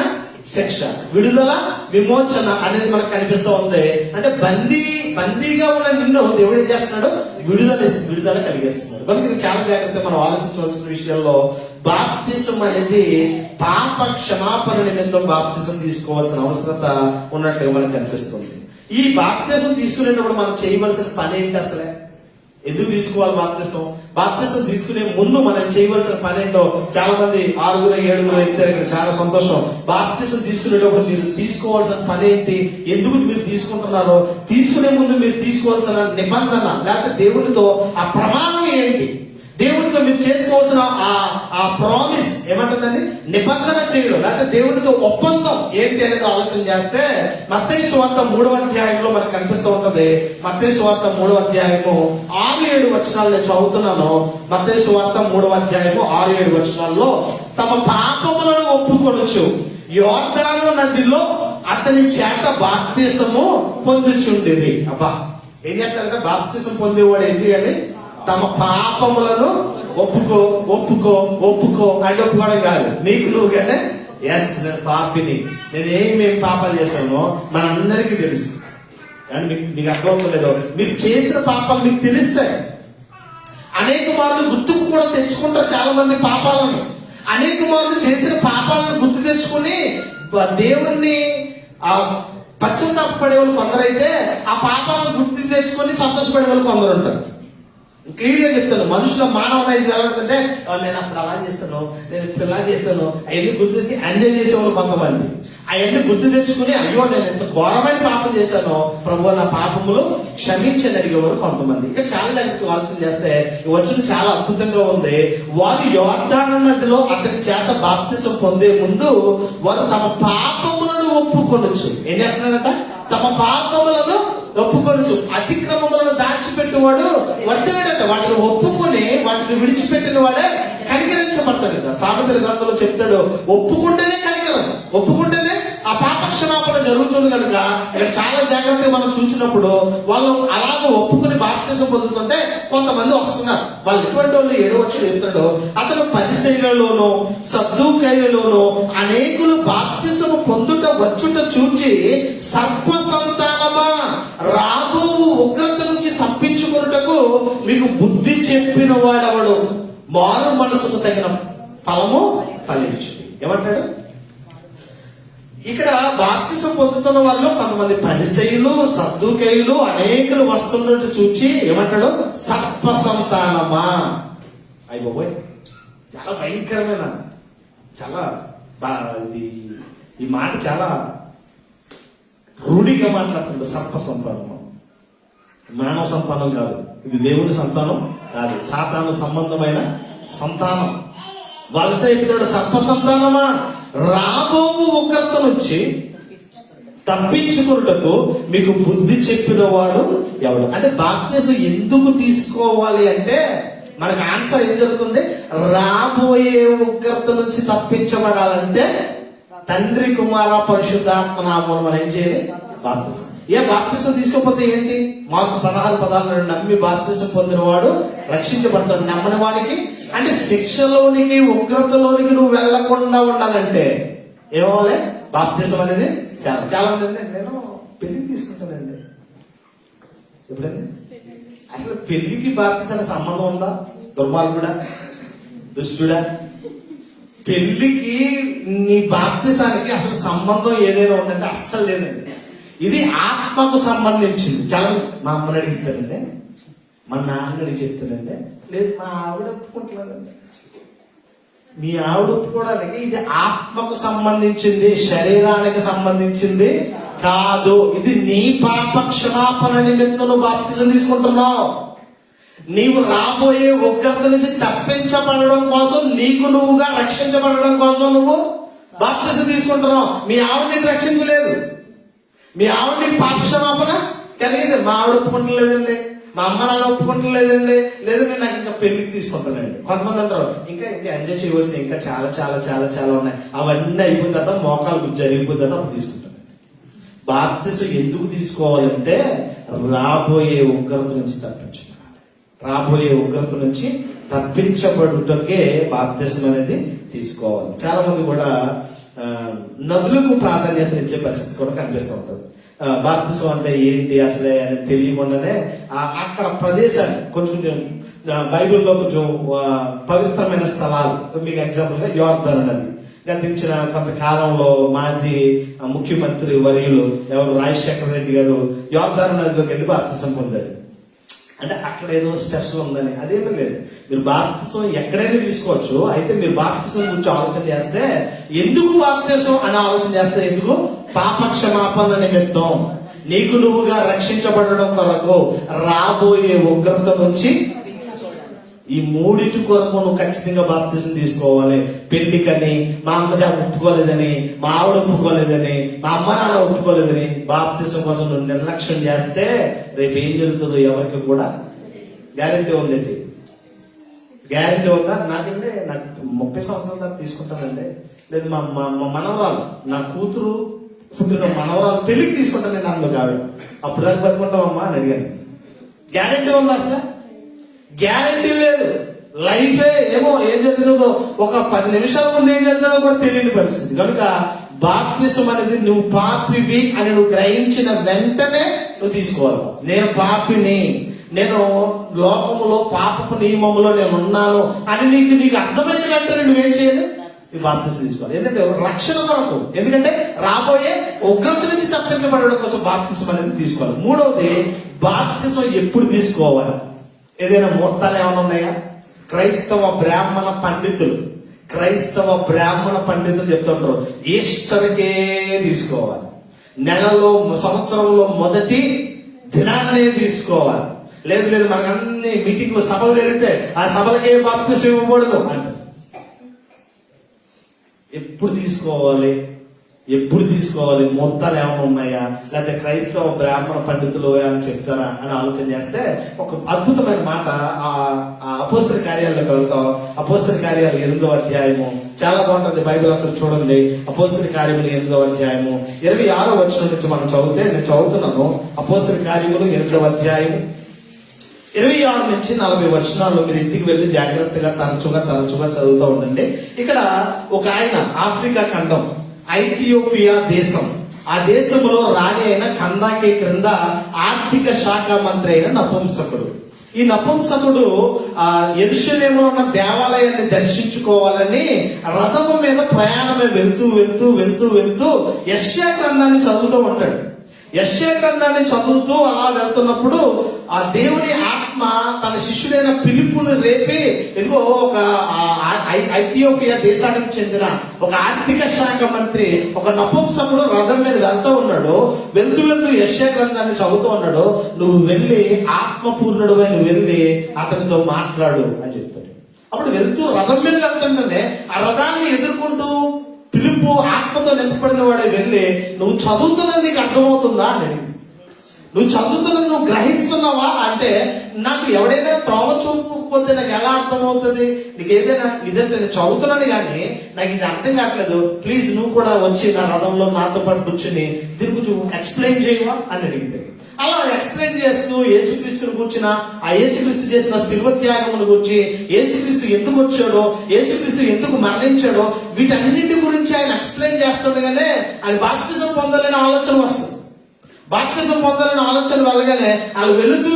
Speaker 1: శిక్ష, విడుదల, విమోచన అనేది మనకు కనిపిస్తూ ఉంది. అంటే బందీగా ఉన్న నిన్ను దేవుడు ఏం చేస్తున్నాడు? విడుదల కలిగిస్తున్నాడు. కనుక ఇది చాలా జాగ్రత్తగా మనం ఆలోచించవలసిన విషయంలో బాప్తిసం అనేది పాప క్షమాపణ నిమిత్తం బాప్తిసం తీసుకోవాల్సిన అవసరత ఉన్నట్లుగా మనకు కనిపిస్తుంది. ఈ బాప్తిసం తీసుకునేటప్పుడు మనం చేయవలసిన పని ఏంటి? అసలే ఎందుకు తీసుకోవాలి బాప్తిసం తీసుకునే ముందు మనం చేయవలసిన పని ఏంటో చాలా మంది 6-7 అయితే చాలా సంతోషం. బాప్తిసం తీసుకునేటప్పుడు మీరు తీసుకోవాల్సిన పని ఏంటి, ఎందుకు మీరు తీసుకుంటున్నారో, తీసుకునే ముందు మీరు తీసుకోవాల్సిన నిబంధన లేకపోతే దేవునితో ఆ ప్రమాణం ఏంటి, దేవునితో మీరు చేసుకోవాల్సిన ఆ ప్రామిస్ ఏమంటుందండి? నిబంధన చేయడం లేకపోతే దేవునితో ఒప్పందం ఏంటి అనేది ఆలోచన చేస్తే మత్తయి సువార్త 3వ అధ్యాయంలో మనకు కనిపిస్తూ ఉంటది. మత్తయి సువార్త 3వ అధ్యాయము 6-7 వచనాలు నేను చదువుతున్నాను. మత్తయి సువార్త 3వ అధ్యాయము 6-7 వచనాల్లో తమ పాపములను ఒప్పుకొనుచు యోర్దాను నదిలో అతని చేత బాప్తిసము పొందుచుండేది. అబ్బా, ఏం చేస్తారంటే బాప్తిసం పొందేవాడు ఏం చేయాలి? తమ పాపములను ఒప్పుకో అంటే ఒప్పుకోవడం కాదు, నీకు నువ్వుగానే ఎస్ నేను పాపిని, నేను ఏమేమి పాపాలు చేశానో మనందరికీ తెలుసు. కానీ మీకు అర్థమవుతలేదో, మీరు చేసిన పాపాలు మీకు తెలుస్తాయి. అనేక మార్లు గుర్తుకు కూడా తెచ్చుకుంటారు చాలా మంది పాపాలను. అనేక మార్లు చేసిన పాపాలను గుర్తు తెచ్చుకుని దేవుణ్ణి పశ్చాత్తాపపడే వాళ్ళు కొందరైతే ఆ పాపాలను గుర్తు తెచ్చుకొని సంతోషపడే వాళ్ళు కొందరు ఉంటారు. క్లియర్ గా చెప్తాను, మనుషుల మానవ నైజం ఎలా ఉంటుందంటే నేను అప్పుడు అలా చేశాను, నేను ఇప్పుడు ఇలా చేశాను, అవన్నీ గుర్తు తెచ్చి ఎంజాయ్ చేసేవాళ్ళు కొంతమంది. అవన్నీ గుర్తు తెచ్చుకుని అయ్యో నేను ఎంత ఘోరమైన పాపం చేశానో ప్రభు నా పాపములు క్షమించని అడిగేవారు కొంతమంది. ఇక్కడ చాలా జాగ్రత్తగా ఆలోచన చేస్తే వచ్చిన చాలా అద్భుతంగా ఉంది. వారు యోర్దాను నదిలో అతని చేత బాప్తిసం పొందే ముందు వారు తమ పాపములను ఒప్పుకొనొచ్చు. ఏం చేస్తున్నారట? తమ పాపములను ఒప్పుకొనొచ్చు. అతిక్రమములను దాచిపెట్టేవాడు వర్ధిల్లడట. వాటిని ఒప్పుకొని వాటిని విడిచిపెట్టిన వాడే కనికరించబడతాడు. సామెతల గ్రంథంలో చెప్తాడు, ఒప్పుకుంటేనే కనికరం, ఒప్పుకుంటేనే ఆ పాప క్షమాపణ జరుగుతుంది. కనుక ఇక్కడ చాలా జాగ్రత్తగా మనం చూసినప్పుడు వాళ్ళు అలాగ ఒప్పుకుని బాప్తిసం పొందుతుంటే కొంతమంది వస్తున్నారు. వాళ్ళు ఎటువంటి వాళ్ళు 7వ వచనం చెప్తాడు, అతను పరిసయ్యులలోను సద్దూకయ్యులలోను అనేకులు బాప్తిసము పొందుట వచ్చుట చూచి సర్ప సంతానమా రాబో ఉగ్రత నుంచి తప్పించుకున్నటకు మీకు బుద్ధి చెప్పిన వాడెవడు, మారు మనసుకు తగిన ఫలము ఫలించు. ఏమంటాడు ఇక్కడ? బాప్తిసం పొందుతున్న వాళ్ళు కొంతమంది పరిసయ్యులు సద్దూకయ్యులు అనేకులు వస్తున్నట్టు చూచి ఏమంటాడు? సర్ప సంతానమా. అయిపోయి చాలా భయంకరమైన, చాలా ఈ మాట చాలా రూఢిగా మాట్లాడుతుంది. సర్ప సంతానం మానవ సంతానం కాదు, ఇది దేవుని సంతానం కాదు, సాతాను సంబంధమైన సంతానం. వాళ్ళతో చెప్తాడు, సర్ప సంతానమా రాబోవు ఉగ్రత నుంచి తప్పించుకున్నటకు మీకు బుద్ధి చెప్పిన వాడు ఎవడు? అంటే బాప్తిసం ఎందుకు తీసుకోవాలి అంటే మనకు ఆన్సర్ ఏం జరుగుతుంది? రాబోయే ఉగ్రత నుంచి తప్పించబడాలంటే తండ్రి కుమార పరిశుద్ధాత్మ నామమున మనం ఏం చేయాలి? బాప్తిసం. బాప్తిసం తీసుకోకపోతే ఏంటి? మార్కు 16:14 నమ్మి బాప్తిసం పొందిన వాడు రక్షించబడతాడు. నమ్మని వాడికి అంటే శిక్షలోనికి ఉగ్రతలోనికి నువ్వు వెళ్లకుండా ఉండాలంటే ఏమవ్వాలి? బాప్తిసం అనేది చాలా మంది నేను పెళ్లి తీసుకుంటానండి. ఎప్పుడండి అసలు పెళ్లికి బాప్తిసానికి సంబంధం ఉందా? దుర్మార్గుడా, దుష్టుడా, పెళ్లికి నీ బాప్తిసానికి అసలు సంబంధం ఏదైనా ఉందంటే అస్సలు లేదండి. ఇది ఆత్మకు సంబంధించింది. చాలా మా అమ్మని అడిగితానండి, మా నాన్న అడిగి చెప్తానండి, లేదు మా ఆవిడ ఒప్పుకుంటున్నానండి. మీ ఆవిడ ఒప్పుకోవడానికి ఇది ఆత్మకు సంబంధించింది, శరీరానికి సంబంధించింది కాదు. ఇది నీ పాప క్షమాపణ నిమిత్తం నువ్వు బాప్తిసం తీసుకుంటున్నావు. నీవు రాబోయే ఉగ్రత నుంచి తప్పించబడడం కోసం, నీకు నువ్వుగా రక్షించబడడం కోసం నువ్వు బాప్తిసం తీసుకుంటున్నావు. మీ ఆవిడ నిన్ను రక్షించలేదు, మీ ఆవిడ నీకు పాప క్షమాపణ కలిగితే మా ఆవిడ ఒప్పుకుంటలేదండి, మా అమ్మ నాన్న ఒప్పుకుంటలేదండి, లేదంటే నాకు ఇంకా పెళ్లికి తీసుకుంటానండి. కొంతమంది అంటారు ఇంకా ఇంకా ఎంజాయ్ చేయవలసిన ఇంకా చాలా చాలా చాలా చాలా ఉన్నాయి, అవన్నీ అయిపోయిన తర్వాత మోకాలు జరిగిపోయిన తర్వాత అప్పుడు తీసుకుంటానండి. బాప్తిసం ఎందుకు తీసుకోవాలంటే రాబోయే ఉగ్రత నుంచి తప్పించుకోవాలి. రాబోయే ఉగ్రత నుంచి తప్పించబడుటకే బాప్తిసం అనేది తీసుకోవాలి. చాలా మంది కూడా నదులకు ప్రాధాన్యత ఇచ్చే పరిస్థితి కూడా కనిపిస్తూ ఉంటుంది. బాప్తిసం అంటే ఏంటి అసలే అని తెలియకుండానే అక్కడ ప్రదేశాన్ని కొంచెం బైబిల్లో కొంచెం పవిత్రమైన స్థలాలు, మీకు ఎగ్జాంపుల్ గా యోర్దాను నది. గతించిన కొంతకాలంలో మాజీ ముఖ్యమంత్రి వర్యులు ఎవరు రాజశేఖర రెడ్డి గారు యోర్దాను నదిలోకి వెళ్ళి బాప్తిసం పొందారు. అంటే అక్కడ ఏదో స్పెషల్ ఉందని అదేమీ లేదు. మీరు బాప్తిసం ఎక్కడైనా తీసుకోవచ్చు. అయితే మీరు బాప్తిసం గురించి ఆలోచన చేస్తే ఎందుకు బాప్తిసం అని ఆలోచన చేస్తే ఎందుకు? పాప క్షమాపణ నిమిత్తం, నీకు నువ్వుగా రక్షించబడడం కొరకు, రాబోయే ఉగ్రత నుంచి ఈ మూడింటి కొరకు నువ్వు ఖచ్చితంగా బాప్తిసం తీసుకోవాలి. పెళ్లికని, మా అమ్మ ఒప్పుకోలేదని, మా ఆవిడ ఒప్పుకోలేదని, మా అమ్మ నాన్న ఒప్పుకోలేదని బాప్తిసం కోసం నువ్వు నిర్లక్ష్యం చేస్తే రేపు ఏం జరుగుతుందో ఎవరికి కూడా గ్యారెంటీ ఉందండి. గ్యారెంటీ ఉందా? నాకంటే నాకు 30 సంవత్సరాల దాకా తీసుకుంటానండి. లేదు మా మనవరాలు, నా కూతురు పుట్టిన మనవరాలు పెళ్లికి తీసుకుంటాను నేను అందుకు ఆవిడ. అప్పుడు దాకా బతుకుంటామమ్మా అని అడిగాను. గ్యారెంటీ ఉందా? అసలు గ్యారెంటీ లేదు. లైఫే ఏమో ఏం జరుగుతుందో, ఒక 10 నిమిషాల ముందు ఏం జరుగుతుందో కూడా తెలియని పరిస్థితి. కనుక బాప్తిసం అనేది నువ్వు పాపివి అని నువ్వు గ్రహించిన వెంటనే నువ్వు తీసుకోవాలి. నేను పాపిని, నేను లోకములో పాపపు నియమములో నేను ఉన్నాను అని నీకు అర్థమైన వెంటనే నువ్వేం చేయాలి? ఈ బాప్తిసం తీసుకోవాలి. ఎందుకంటే రక్షణ కొరకు, ఎందుకంటే రాబోయే ఉగ్రత నుంచి తప్పించబడడం కోసం బాప్తిసం అనేది తీసుకోవాలి. మూడవది, బాప్తిసం ఎప్పుడు తీసుకోవాలి? ఏదైనా ముహూర్తాలు ఏమైనా ఉన్నాయా? క్రైస్తవ బ్రాహ్మణ పండితులు చెప్తుంటారు ఈస్టర్కే తీసుకోవాలి, నెలలో సంవత్సరంలో మొదటి దినాన్నే తీసుకోవాలి. లేదు మనకు అన్ని మీటింగ్లు సభలు జరిగితే ఆ సభలకే బాప్తిసం ఇవ్వకూడదు అంట. ఎప్పుడు తీసుకోవాలి? ముహూర్తాలు ఏమైనా ఉన్నాయా? లేకపోతే క్రైస్తవ బ్రాహ్మణ పండితులు ఏమైనా చెప్తారా అని ఆలోచన చేస్తే ఒక అద్భుతమైన మాట ఆ అపోస్తల కార్యాలకు వెళ్తాం. అపోస్తల కార్యాలు 8వ అధ్యాయము చాలా బాగుంటుంది. బైబిల్ అంతా చూడండి. అపోస్తల కార్యములు 8వ అధ్యాయము 26వ వచనం నుంచి మనం చదివితే, నేను చదువుతున్నాను. అపోస్తల కార్యములు 8వ అధ్యాయము 26 నుంచి 40 వచనాల్లో మీరు ఇంటికి వెళ్ళి జాగ్రత్తగా తరచుగా చదువుతూ ఉండండి. ఇక్కడ ఒక ఆయన ఆఫ్రికా ఖండం ఐథియోపియా దేశం, ఆ దేశంలో రాణి అయిన కందాకే క్రింద ఆర్థిక శాఖ మంత్రి అయిన నపుంసకుడు. ఈ నపుంసకుడు యెరూషలేములో ఉన్న దేవాలయాన్ని దర్శించుకోవాలని రథము మీద ప్రయాణమే వెళ్తూ యెషయా గ్రంథాన్ని చదువుతూ ఉంటాడు. యెషయా గ్రంథాన్ని చదువుతూ అలా వెళ్తున్నప్పుడు ఆ దేవుని ఆత్మ తన శిష్యుడైన ఫిలిప్పును రేపి, ఇదిగో ఒక ఐథియోపియా దేశానికి చెందిన ఒక ఆర్థిక శాఖ మంత్రి, ఒక నపుంసకుడు రథం మీద వెళ్తూ యెషయా గ్రంథాన్ని చదువుతూ ఉన్నాడు. నువ్వు వెళ్ళి ఆత్మపూర్ణుడువై నువ్వు వెళ్ళి అతనితో మాట్లాడు అని చెప్తాడు. అప్పుడు రథం మీద వెళ్తుంటేనే ఆ రథాన్ని ఎదుర్కొంటూ ఫిలిప్పు ఆత్మతో నింపబడిన వాడే వెళ్ళి, నువ్వు చదువుతున్నది నీకు అర్థమవుతుందా అని అడిగి, నువ్వు చదువుతున్నది నువ్వు గ్రహిస్తున్నావా అంటే, నాకు ఎవడైనా త్రోవ చూపకపోతే నాకు ఎలా అర్థమవుతుంది? నీకు ఏదైనా ఇదంటే నేను చదువుతున్నాను కానీ నాకు ఇది అర్థం కావట్లేదు, ప్లీజ్ నువ్వు కూడా వచ్చి నా రథంలో నాతో పాటు కూర్చుని దీని గురించి ఎక్స్ప్లెయిన్ చేయవా అని అడిగితే, అలా ఎక్స్ప్లెయిన్ చేస్తూ యేసుక్రీస్తుని కూర్చున్న ఆ యేసుక్రీస్తు చేసిన శిల్వ త్యాగమును గురించి, యేసుక్రీస్తు ఎందుకు వచ్చాడో, యేసుక్రీస్తు ఎందుకు మరణించాడో, వీటన్నిటి గురించి ఆయన ఎక్స్ప్లెయిన్ చేస్తుండగానే ఆయన బాప్తిసం పొందాలని ఆలోచన వస్తుంది. బాప్తిసం పొందాలని ఆలోచన వెళ్ళగానే వాళ్ళు వెళుతూ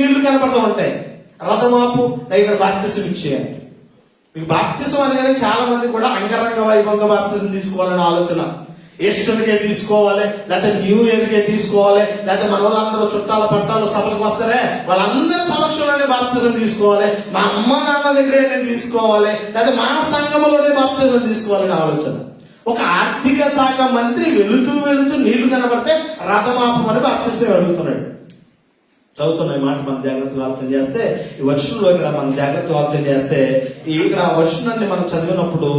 Speaker 1: నీళ్లు కనపడుతూ ఉంటాయి. రథమాపు దగ్గర బాప్తిసం ఇచ్చేయాలి. మీకు బాప్తిసం అనగానే చాలా మంది కూడా అంగరంగ వైభవంగా బాప్తిసం తీసుకోవాలని ఆలోచన. ఈస్టర్కే తీసుకోవాలి, లేకపోతే న్యూ ఇయర్కే తీసుకోవాలి, లేకపోతే మన వాళ్ళందరూ చుట్టాల పట్టాలు సభలకు వస్తారే వాళ్ళందరి సమక్షంలోనే బాప్తిజం తీసుకోవాలి, మా అమ్మ నాన్న దగ్గరే నేను తీసుకోవాలి, లేకపోతే మా సంఘంలోనే బాప్తిజం తీసుకోవాలని ఆలోచన. ఒక ఆర్థిక శాఖ మంత్రి వెళుతూ నీళ్లు కనబడితే రథమాపమని బాప్తిజం అడుగుతున్నాడు. చదువుతున్న మాట మనం జాగ్రత్తగా ఆలోచన చేస్తే, ఈ వచనంలో ఇక్కడ మనం జాగ్రత్తగా ఆలోచన చేస్తే, ఇక్కడ వచనాన్ని మనం చదివినప్పుడు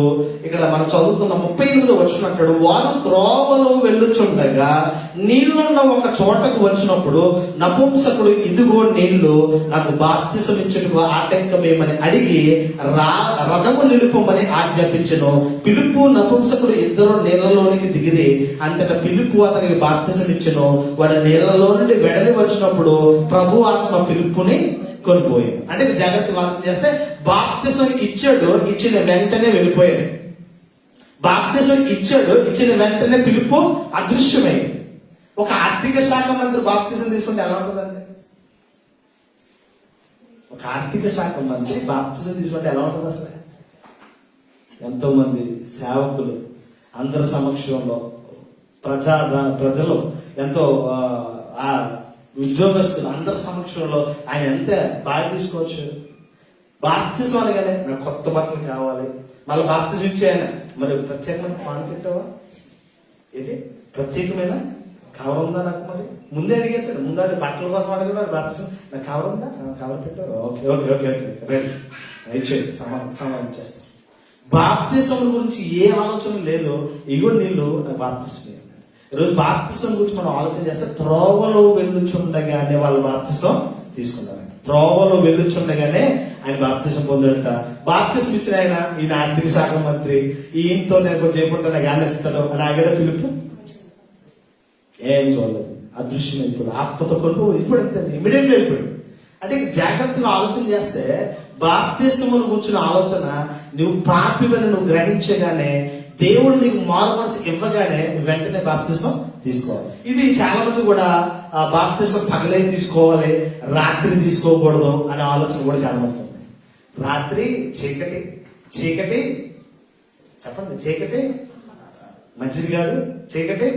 Speaker 1: ఇక్కడ మనం చదువుతున్న 38వ వచనం అంటాడు, వారు త్రోవలో వెళ్ళుచుండగా నీళ్లున్న ఒక చోటకు వచ్చినప్పుడు నపుంసకుడు, ఇదిగో నీళ్లు, నాకు బాప్తిసం ఇచ్చుటకు ఆటంకమేమని అడిగి రథము నిలుపమని ఆజ్ఞాపించెను. పిలుపు నపుంసకుడు ఇద్దరు నీళ్లలోనికి దిగిరి. అంతటా పిలుపు అతనికి బాప్తిసం ఇచ్చెను. వారి నీళ్లలో నుండి వెడలి వచ్చినప్పుడు ప్రభు ఆత్మ పిలుపుని కొనిపోయాడు. అంటే జాగ్రత్తగా ఆలోచన చేస్తే బాప్తిసం ఇచ్చాడు, ఇచ్చిన వెంటనే వెళ్ళిపోయాడు. బాప్తిసం ఇచ్చాడు, ఇచ్చిన వెంటనే పిలుపు అదృశ్యమైంది. ఒక ఆర్థిక శాఖ మంత్రి బాప్తిసం తీసుకుంటే ఎలా ఉంటుందండి? ఒక ఆర్థిక శాఖ మంత్రి బాప్తిసం తీసుకుంటే ఎలా ఉంటుంది అసలు? ఎంతో మంది సేవకులు అందరి సమక్షంలో, ప్రజలు ఎంతో ఉద్యోగస్తులు అందరి సమక్షంలో ఆయన ఎంత బాగా తీసుకోవచ్చు. బాప్తిసం అనగానే నాకు కొత్త బట్టలు కావాలి, మళ్ళీ బాప్తిసం ఇచ్చాయన మరి ప్రత్యేకమైన పాన్ పెట్టావా, ఏంటి ప్రత్యేకమైన కవర్ ఉందా నాకు? మరి ముందే అడిగేస్తాడు, ముందు బట్టల కోసం అడిగాడు, బాప్తిసం నాకు కవర్ ఉందా, కవర్ పెట్టావు, okay okay okay okay right ఇచ్చేది, సమాధానం చేస్తాను. బాప్తిసం గురించి ఏ ఆలోచన లేదు. ఇగో నీళ్ళు నాకు బాప్తిసం. ఈరోజు బాప్తిసం గురించి మనం ఆలోచన చేస్తే త్రోవలో వెళ్ళుచుండగానే వాళ్ళు బాప్తిసం తీసుకున్నారంట. త్రోవలో వెళ్ళుచుండగానే ఆయన బాప్తిసం పొందాడంట. బాప్తిసం ఇచ్చిన ఈయన ఆర్థిక శాఖ మంత్రి, ఈయనతో నేను కొంచెం చేయకుండా నాకు ఆనేస్తాడు అని ఆగడ పిలుపు ఏం చూడలేదు, అదృశ్యం అయిపోయాడు. ఆత్మతో కొనుక్కో వెళ్ళిపోయాడు, ఇమీడియట్లీ వెళ్ళిపోయాడు. అంటే జాగ్రత్తగా ఆలోచన చేస్తే బాప్తిసమును కూర్చున్న ఆలోచన, నువ్వు పాపివని నువ్వు గ్రహించగానే, దేవుడు నీకు మారు మనసు ఇవ్వగానే వెంటనే బాప్తిసం తీసుకోవాలి. ఇది చాలా మంది కూడా బాప్తిసం పగలే తీసుకోవాలి, రాత్రి తీసుకోకూడదు అనే ఆలోచన కూడా చాలా మంది ఉంది. రాత్రి చీకటి, చీకటి చెప్పండి, చీకటి మంచిది కాదు, చీకటి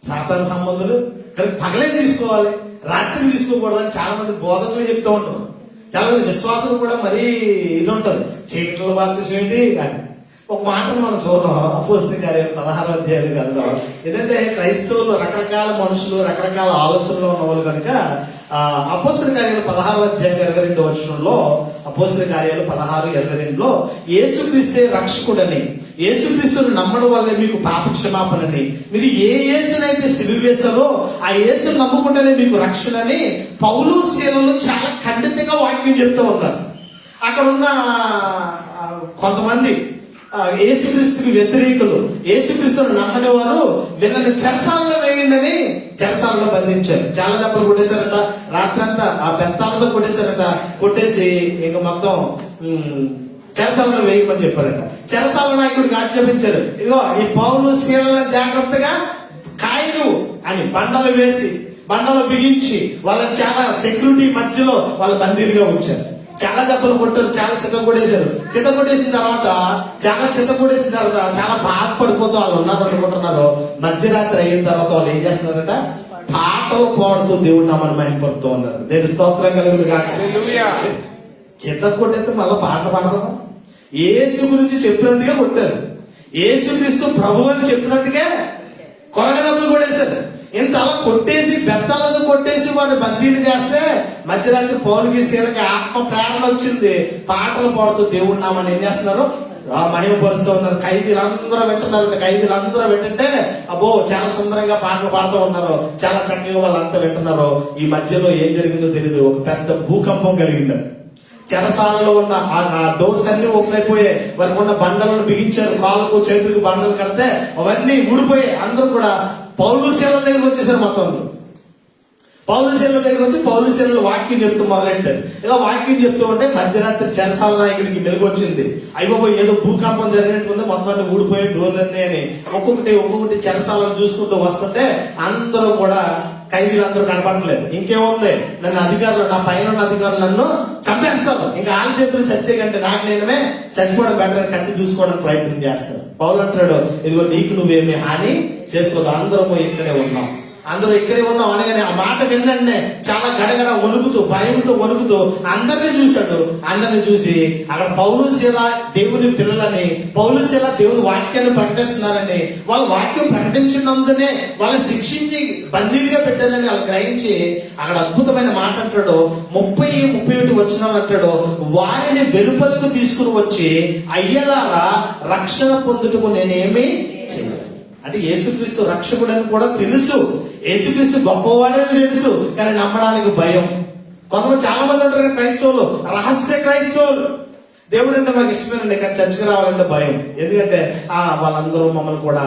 Speaker 1: సాతాను సంబంధులు, కానీ పగలే తీసుకోవాలి, రాత్రి తీసుకోకూడదు అని చాలా మంది బోధకులు చెప్తూ ఉంటారు. చాలా మంది విశ్వాసులు కూడా మరీ ఇది ఉంటుంది, చీకటిలో బాప్తిసం ఏంటి అని. ఒక మాటను మనం చూద్దాం, అపోస్తలుల కార్యాలు 16వ అధ్యాయాలు వెళ్దాం. ఎందుకంటే క్రైస్తవులు రకరకాల మనుషులు, రకరకాల ఆలోచనలు ఉన్న వాళ్ళు కనుక అపోస్తలుల కార్యాలు 16వ అధ్యాయం 22వ వచనంలో, అపోస్తలుల కార్యాలు 16:22లో యేసుక్రీస్తే రక్షకుడని, యేసుక్రీస్తును నమ్మడం వల్ల మీకు పాప క్షమాపణని, మీరు ఏ యేసునైతే సిలువ వేశారో ఆ యేసును నమ్ముకుంటేనే మీకు రక్షణని పౌలు శీలలు చాలా ఖండితంగా వాక్యం చెప్తూ ఉన్నారు. అక్కడ ఉన్న కొంతమంది యేసుక్రీస్తుకి వ్యతిరేకులు, యేసుక్రీస్తును నమ్మని వారు వీళ్ళని చెరసాలలో వేయండి, చెరసాలలో బంధించారు. చాలా దెబ్బలు కొట్టేశారట, రాత్రంతా ఆ బెత్తాలతో కొట్టేశారట. కొట్టేసి ఇంకా మొత్తం చెరసాలలో వేయమని చెప్పారట. చెరసాల నాయకుడికి ఆజ్ఞాపించారు, ఇదిగో ఈ పౌలు శీలను జాగ్రత్తగా కాయలు అని బండలు వేసి, బండలు బిగించి వాళ్ళని చాలా సెక్యూరిటీ మధ్యలో వాళ్ళ బందీలుగా ఉంచారు. చాలా దెబ్బలు కొట్టారు, చాలా చిత్త కొట్టేశారు. చిత్త కొట్టేసిన తర్వాత చాలా బాధపడిపోతూ వాళ్ళు ఉన్నారు అనుకుంటున్నారు. మధ్యరాత్రి అయిన తర్వాత వాళ్ళు ఏం చేస్తున్నారట, పాటలు పాడుతూ దేవుడు నామని మహిమపడుతూ ఉన్నారు. నేను స్తోత్రం కలుగును గాక. చిత్త కొట్టేస్తే మళ్ళీ పాటలు పాడతాం. యేసు గురించి చెప్పినందుకే కొట్టారు, యేసుక్రీస్తు ప్రభు అని చెప్పినందుకే కొరడ దెబ్బలు కొట్టేశారు. ఇంత అలా కొట్టేసి, బెత్తాలతో కొట్టేసి వాడిని బందీలు చేస్తే మధ్యరాత్రి పౌలుకి శీలకి ఆత్మ ప్రేరణ వచ్చింది. పాటలు పాడుతూ దేవుడి నామని ఏం చేస్తున్నారు, మహిమపరుస్తూ ఉన్నారు. ఖైదీలందరూ వింటుంటే అబ్బో చాలా సుందరంగా పాటలు పాడుతూ ఉన్నారు, చాలా చక్కగా వాళ్ళంతా వింటున్నారు. ఈ మధ్యలో ఏం జరిగిందో తెలియదు, ఒక పెద్ద భూకంపం కలిగింది. చెరసాలలో ఉన్న ఆ డోర్స్ అన్ని ఓపెన్ అయిపోయాయి. వారికి ఉన్న బండలను బిగించారు, కాళ్ళకు చేతులకు బండలు కడితే అవన్నీ ఊడిపోయాయి. అందరూ కూడా పౌలు శీలల దగ్గరకు వచ్చేసారు. మొత్తం పౌలు శీలల దగ్గర వచ్చి పౌలు శీలలు వాక్యం చెప్తూ మొదలెట్టారు. ఇలా వాక్యం చెప్తూ ఉంటే మధ్యరాత్రి చెరసాల నాయకుడికి మెలుగు వచ్చింది. అయిపోయి ఏదో భూకంపం జరిగినట్టుంది, మొత్తం అన్ని ఊడిపోయి డోర్లన్నీ అని ఒక్కొక్కటి చెరసాలను చూసుకుంటూ వస్తుంటే అందరూ కూడా ఖైదీలందరూ కనపడలేదు. ఇంకేముంది, నా పైన ఉన్న అధికారులు నన్ను చంపేస్తారు, ఇంకా ఆళ్ళ చేతులు చచ్చే కంటే నాకు నేనమే చచ్చిపోవడం బెటర్, కత్తి చూసుకోవడానికి ప్రయత్నం చేస్తారు. పౌలు అంటాడు, ఇదిగో నీకు నువ్వేమి హాని చేసుకోదు, అందరూ ఇక్కడే ఉన్నాం అనగానే ఆ మాట విన్నంటే చాలా గడగడ వణుకుతూ, భయంతో వణుకుతూ అందరినీ చూశాడు. అందరినీ చూసి అక్కడ పౌలు శీల దేవుని పిల్లలని, పౌలు శీల దేవుని వాక్యాన్ని ప్రకటిస్తున్నారని, వాళ్ళ వాక్యం ప్రకటించినందునే వాళ్ళని శిక్షించి బందీలుగా పెట్టారని వాళ్ళు గ్రహించి అక్కడ అద్భుతమైన మాట అంటాడు. 30-31 వచనాలు అంటాడు, వారిని వెలుపలకు తీసుకుని వచ్చి అయ్యలారా రక్షణ పొందుటకు నేనేమి చేయను. అంటే యేసుక్రీస్తు రక్షకుడు అని కూడా తెలుసు, యేసుక్రీస్తు గొప్పవాడని తెలుసు, కానీ నమ్మడానికి భయం. కొంతమంది చాలా మంది ఉంటారు క్రైస్తవులు, రహస్య క్రైస్తవులు. దేవుడు అంటే మాకు ఇష్టమేనండి, కానీ చర్చకు రావాలంటే భయం. ఎందుకంటే వాళ్ళందరూ మమ్మల్ని కూడా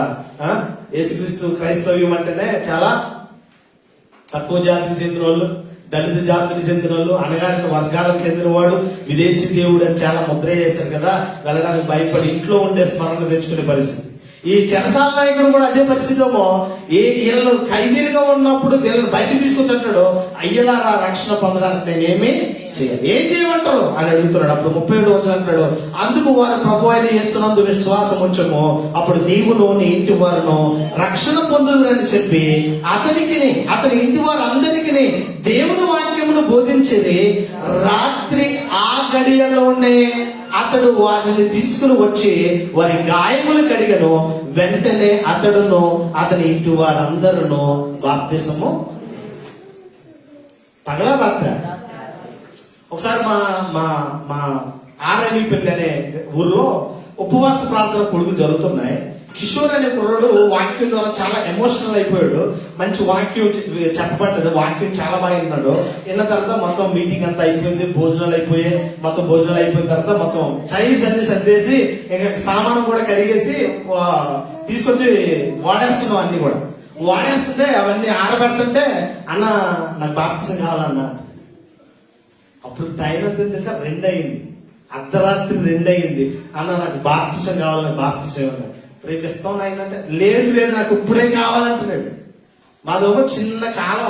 Speaker 1: యేసుక్రీస్తు క్రైస్తవ్యం అంటేనే చాలా తక్కువ జాతికి చెందిన వాళ్ళు, దళిత జాతికి చెందిన వాళ్ళు, అణగారిన వర్గాలకు చెందినవాడు, విదేశీ దేవుడు అని చాలా ముద్ర చేశారు కదా, వెళ్ళడానికి భయపడి ఇంట్లో ఉండే స్మరణ తెచ్చుకునే పరిస్థితి. ఈ చెరసాల నాయకుడు కూడా అదే పరిస్థితి ఏమో. వీళ్ళు ఖైదీలుగా ఉన్నప్పుడు వీళ్ళని బయటకు తీసుకొచ్చాడు, అయ్యలారా రక్షణ పొందడానికి నేనేమి చేయాలి, ఏం చేయమంటారు అని అడుగుతున్నాడు. అప్పుడు 37 వచ్చిన అంటాడు, అందుకు వారు ప్రభు అయిన యేసునందు విశ్వాసం ఉంచము, అప్పుడు నీవును నీ ఇంటి వారును రక్షణ పొందుదురని చెప్పి అతని ఇంటి వారు అందరికీ దేవుని వాక్యమును బోధించేది. రాత్రి ఆ గడియలోనే అతడు వారిని తీసుకుని వచ్చి వారి గాయములు కడిగను. వెంటనే అతడును అతని ఇంటి వారందరూ బాప్తిసము. పగలా రాత్ర ఒకసారి మా మా ఆర్ఐపల్లి అనే ఊర్లో ఉపవాస ప్రార్థన కొడుకులు జరుగుతున్నాయి. కిషోర్ అనే కుర్రాడు వాక్యం ద్వారా చాలా ఎమోషనల్ అయిపోయాడు. మంచి వాక్యం చెప్పబడ్డది, వాక్యం చాలా బాగా విన్నాడు. విన్న తర్వాత మొత్తం మీటింగ్ అంతా అయిపోయింది, భోజనాలు అయిపోయాయి. భోజనాలు అయిపోయిన తర్వాత మొత్తం చైల్డ్స్ అన్ని సర్దేసి ఇంకా సామానం కూడా కడిగేసి తీసుకొచ్చి వాడేస్తున్నాం. అన్ని కూడా వాడేస్తుంటే అవన్నీ ఆరబెడుతుంటే, అన్న నాకు బాప్తిసం కావాలన్నా. అప్పుడు టైం ఎంత తెలుసా, 2 అయింది, అర్ధరాత్రి 2 అయింది. అన్న నాకు బాప్తిసం కావాలని, బాప్తిసం రేపు ఇస్తాం నాయన అంటే, లేదు నాకు ఇప్పుడే కావాలంటున్నాడు. మాదొక చిన్న కాలువ,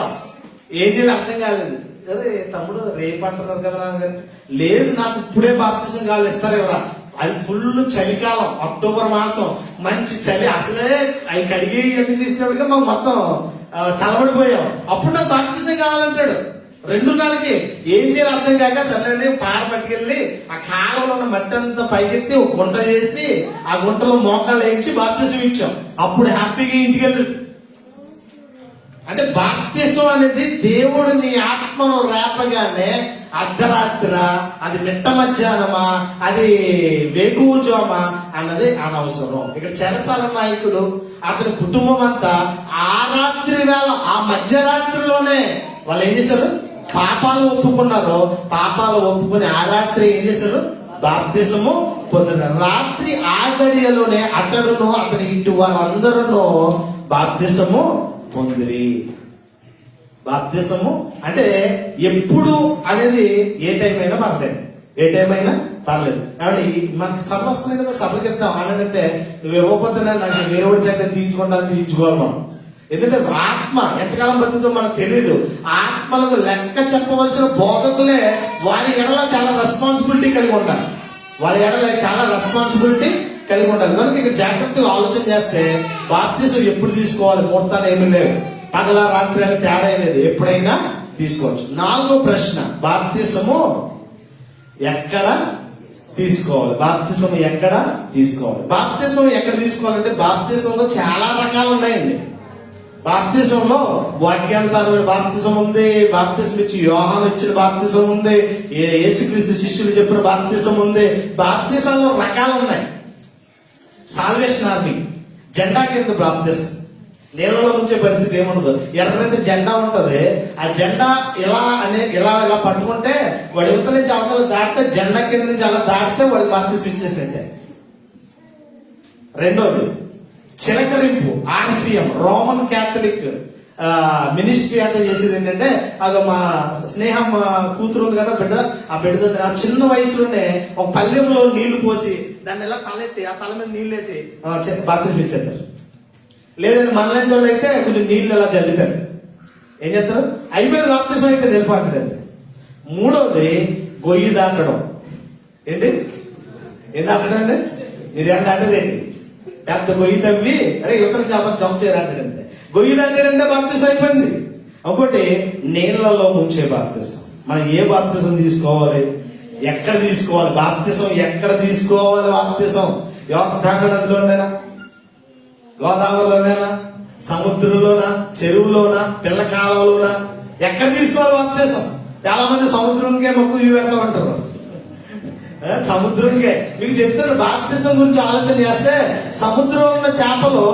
Speaker 1: ఏం చేయాలి అర్థం కాలేదు. అదే తమ్ముడు రేపు అంటున్నారు కదా నాన్నగారు, లేదు నాకు ఇప్పుడే బాప్తిసం కావాలి, ఇస్తారు ఎవరా. అది ఫుల్ చలికాలం, అక్టోబర్ మాసం, మంచి చలి. అసలే అవి కడిగి అన్ని చేసినప్పటికీ మాకు మొత్తం చలబడిపోయాం. అప్పుడు నాకు బాప్తిసం కావాలంటాడు. 2:30కి ఏం చేయాలి అర్థం కాక సరే పార పట్టుకెళ్ళి ఆ కాలంలో ఉన్న మట్టి అంతా పైకెత్తి ఒక గుంట చేసి ఆ గుంటలో మోకాళ్ళు వేయించి బాప్తిసం ఇచ్చాం. అప్పుడు హ్యాపీగా ఇంటికి వెళ్ళి. అంటే బాప్తిసం అనేది దేవుడు నీ ఆత్మను రేపగానే అర్ధరాత్ర, అది మిట్ట మధ్యాహ్నమా, అది వేకువజామా అన్నది అనవసరం. ఇక్కడ చెరసాల నాయకుడు అతని కుటుంబం అంతా ఆ రాత్రి వేళ, ఆ మధ్యరాత్రిలోనే వాళ్ళు ఏం చేశారు, పాపాలు ఒప్పుకున్నారు. పాపాలు ఒప్పుకుని ఆ రాత్రి ఏం చేశారు, బాప్తిసము పొందారు. రాత్రి ఆ గడియలోనే అతడును అతని ఇంటి వారందరూ బాప్తిసము పొందిరి. బాప్తిసము అంటే ఎప్పుడు అనేది ఏ టైం అయినా పర్లేదు, ఏ టైం అయినా పర్లేదు. కాబట్టి మనకి సభ వస్తుంది కదా, సభకి వెళ్తాం అనంటే నువ్వు ఇవ్వకపోతే నాకు వేరే చేత తీయించుకుంటాను, తీయించుకోవాలి మనం. ఎందుకంటే ఆత్మ ఎంతకాలం బతుకుతో మనకు తెలియదు. ఆత్మలకు లెక్క చెప్పవలసిన బోధకులే వారి ఎడల చాలా రెస్పాన్సిబిలిటీ కలిగి ఉంటారు. వారి ఎడల చాలా రెస్పాన్సిబిలిటీ కలిగి ఉంటారు. కనుక ఇక్కడ జాగ్రత్తగా ఆలోచన చేస్తే బాప్తిసం ఎప్పుడు తీసుకోవాలి, ముహూర్తాలు ఏమీ లేవు, పగల రాత్రి అని తేడా లేదు, ఎప్పుడైనా తీసుకోవచ్చు. 4వ ప్రశ్న, బాప్తిసము ఎక్కడ తీసుకోవాలి? బాప్తిసం ఎక్కడ తీసుకోవాలి? బాప్తిసం ఎక్కడ తీసుకోవాలంటే బాప్తిసంలో చాలా రకాలు ఉన్నాయండి. బాప్తిసంలో వాక్యానుసారమైన బాప్తిసం ఉంది, బాప్తిసం ఇచ్చి యోహాను ఇచ్చిన బాప్తిసం ఉంది, యేసుక్రీస్తు శిష్యులు చెప్పిన బాప్తిసం ఉంది. బాప్తిసంలో రకాలు ఉన్నాయి. సాల్వేషన్ ఆర్మీ జెండా కింద బాప్తిసం, నీళ్ళలో ఉంచే పరిస్థితి ఏముండదు. ఎర్రటి జెండా ఉంటది, ఆ జెండా ఇలా పట్టుకుంటే వాడి యువత నుంచి అవతల దాటితే, జెండా కింద నుంచి అలా దాటితే వాడికి బాప్తిసం ఇచ్చేసింటే. రెండోది చిలకరింపు, ఆర్సిఎం, రోమన్ క్యాథలిక్ మినిస్ట్రీ అంతా చేసేది ఏంటంటే, అది మా స్నేహం కూతురు ఉంది కదా, బిడ్డ, ఆ బిడ్డ ఆ చిన్న వయసులోనే ఒక పల్లెంలో నీళ్లు పోసి దాన్ని ఇలా తలెత్తి ఆ తల మీద నీళ్ళు వేసి బాప్తిసం ఇచ్చేస్తారు. లేదంటే మనలాంటి వాళ్ళు అయితే కొంచెం నీళ్లు ఇలా జల్లుతారు. ఏం చేస్తారు, అయిపోయింది బాప్తిసం అయిపోయింది, వెళ్ళిపోతుంది. మూడవది గొయ్యి దాటడం. ఏంటి ఏం దాటడం అండి? మీరు ఏం దాటరేంటి? పెద్ద గొయ్యి తవ్వి అరే యువతను కాబట్టి జంప్ చేయాలంటే గొయ్యి దాటాడంటే బాప్తిసం అయిపోయింది. ఒకటి నీళ్లలో ముంచే బాప్తిసం. మనం ఏ బాప్తిసం తీసుకోవాలి, ఎక్కడ తీసుకోవాలి? బాప్తిసం ఎక్కడ తీసుకోవాలి? బాప్తిసం యోర్దాను నదిలోనేనా, గోదావరిలోనేనా, సముద్రంలోనా, చెరువులోనా, పిల్ల కాలంలోనా, ఎక్కడ తీసుకోవాలి బాప్తిసం? చాలా మంది సముద్రంకే మొక్కు పెడతా ఉంటారు. సముద్రంకే మీకు చెప్తాను. బాప్తిసం గురించి ఆలోచన చేస్తే సముద్రంలో ఉన్న చేపలు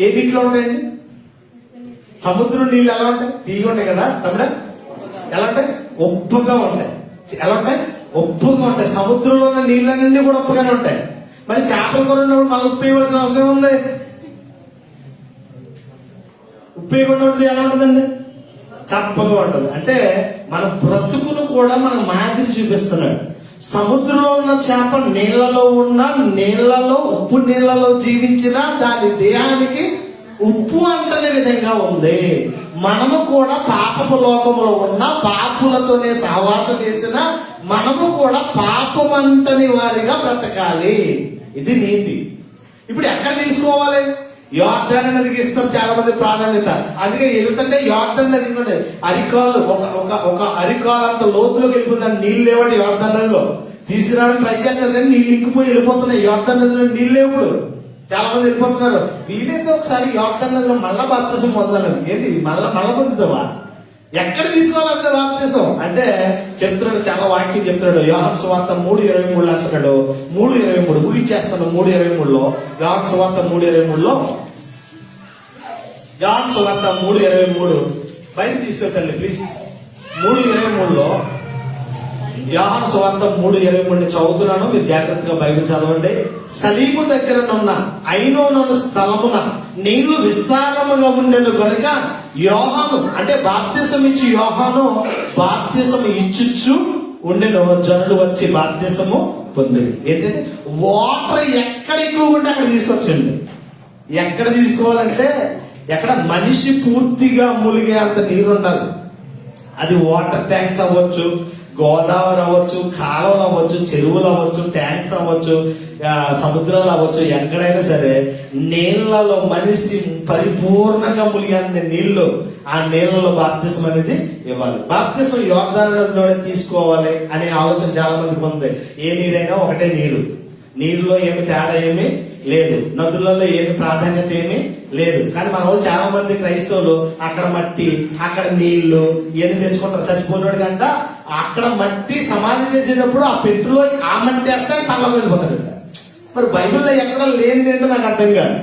Speaker 1: ఏ నీటిలో ఉంటాయండి? సముద్రం నీళ్ళు ఎలా ఉంటాయి? తీగ ఉంటాయి కదా తమ్ముడా? ఎలా ఉంటాయి? ఉప్పుగా ఉంటాయి. ఎలా ఉంటాయి? ఉప్పుగా ఉంటాయి. సముద్రంలో ఉన్న నీళ్ళన్నీ కూడా ఉప్పుగానే ఉంటాయి. మరి చేపల కూర ఉన్నప్పుడు మళ్ళీ ఉప్పు వేయవలసిన అవసరం ఉంది? ఉప్పు వేయకుండా ఉంటుంది ఎలా ఉంటుందండి? చప్పగా ఉంటుంది. అంటే మన బ్రతుకును కూడా మన మాదిరి చూపిస్తున్నాడు. సముద్రంలో ఉన్న చేప నీళ్లలో ఉప్పు నీళ్లలో జీవించిన దాని దేహానికి ఉప్పు అంటనే విధంగా ఉంది. మనము కూడా పాపపు లోకంలో ఉన్న పాపులతోనే సహవాసం చేసిన మనము కూడా పాపమంటని వారిగా బ్రతకాలి. ఇది నీతి. ఇప్పుడు ఎక్కడ తీసుకోవాలి? యోర్దాన్ నదికి ఇస్తాం చాలా మంది ప్రాధాన్యత. అందుకే వెళ్తుంటే యోర్దాన్ నది అరికాలు ఒక అరికాలు అంత లోతులోకి వెళ్ళిపోతుంది. నీళ్ళు లేవండి యోర్దాన్ నదిలో. తీసుకురావడానికి ట్రై చేస్తారు కానీ నీళ్ళు ఇంకిపోయి వెళ్ళిపోతున్నాయి. యోర్దాన్ నదిలో నీళ్ళు లేవు. ఇప్పుడు చాలా మంది వెళ్ళిపోతున్నారు. వీలైతే ఒకసారి యోర్దాన్ నదిలో మళ్ళా బాప్తిసం పొందాలని. ఏంటి మళ్ళా పొందుతావా? ఎక్కడ తీసుకోవాలి అసలు బాప్తిసం అంటే చెప్తున్నాడు, చాలా వాక్యం చెప్తున్నాడు. యోహాను సువార్త 3:23 అంటున్నాడు. 3:23 ఊహించేస్తాను. 3:23లో యోహాను సువార్త 3:23లో యోహాను సువార్త 3:23 బయట తీసుకెళ్ళండి ప్లీజ్. 3:23లో యోహాను సువార్త 3:23 చదువుతున్నాను, మీరు జాగ్రత్తగా బైబిల్ చదవండి. సలీము దగ్గరనున్న ఐనోను స్థలమున నీళ్లు విస్తారముగా ఉండెను కనుక యోహాను అంటే బాప్తిసం ఇచ్చి యోహాను బాప్తిసం ఇచ్చుచ్చు ఉండెను. జనులు వచ్చి బాప్తిసము పొందేది. ఏంటంటే వాటర్ ఎక్కడ ఎక్కువ ఉంటే అక్కడ తీసుకొచ్చండి. ఎక్కడ తీసుకోవాలంటే ఎక్కడ మనిషి పూర్తిగా ములిగే అంత నీరు ఉండాలి. అది వాటర్ ట్యాంక్స్ అవ్వచ్చు, గోదావరి అవ్వచ్చు, కాలువలు అవ్వచ్చు, చెరువులు అవ్వచ్చు, ట్యాంక్స్ అవ్వచ్చు, సముద్రాలు అవ్వచ్చు. ఎక్కడైనా సరే నీళ్లలో మనిషి పరిపూర్ణంగా ములిగే నీళ్లు, ఆ నీళ్లలో బాప్తిసం అనేది ఇవ్వాలి. బాప్తిసం యోర్దాను నదిలోనే తీసుకోవాలి అనే ఆలోచన చాలా మందికి ఉంది. ఏ నీరైనా ఒకటే నీరు, నీరులో ఏమి తేడా ఏమీ లేదు, నదులలో ఏమి ప్రాధాన్యత ఏమీ లేదు. కానీ మన వాళ్ళు చాలా మంది క్రైస్తవులు అక్కడ మట్టి అక్కడ నీళ్లు ఇవన్నీ తెచ్చుకుంటారు. చచ్చిపోయినాడు కంట అక్కడ మట్టి సమాధి చేసేటప్పుడు ఆ పెట్టులో ఆ మట్టి వేస్తే పళ్ళకు వెళ్ళిపోతాడు. మరి బైబిల్లో ఎక్కడ లేనిది ఏంటో నాకు అర్థం కాదు.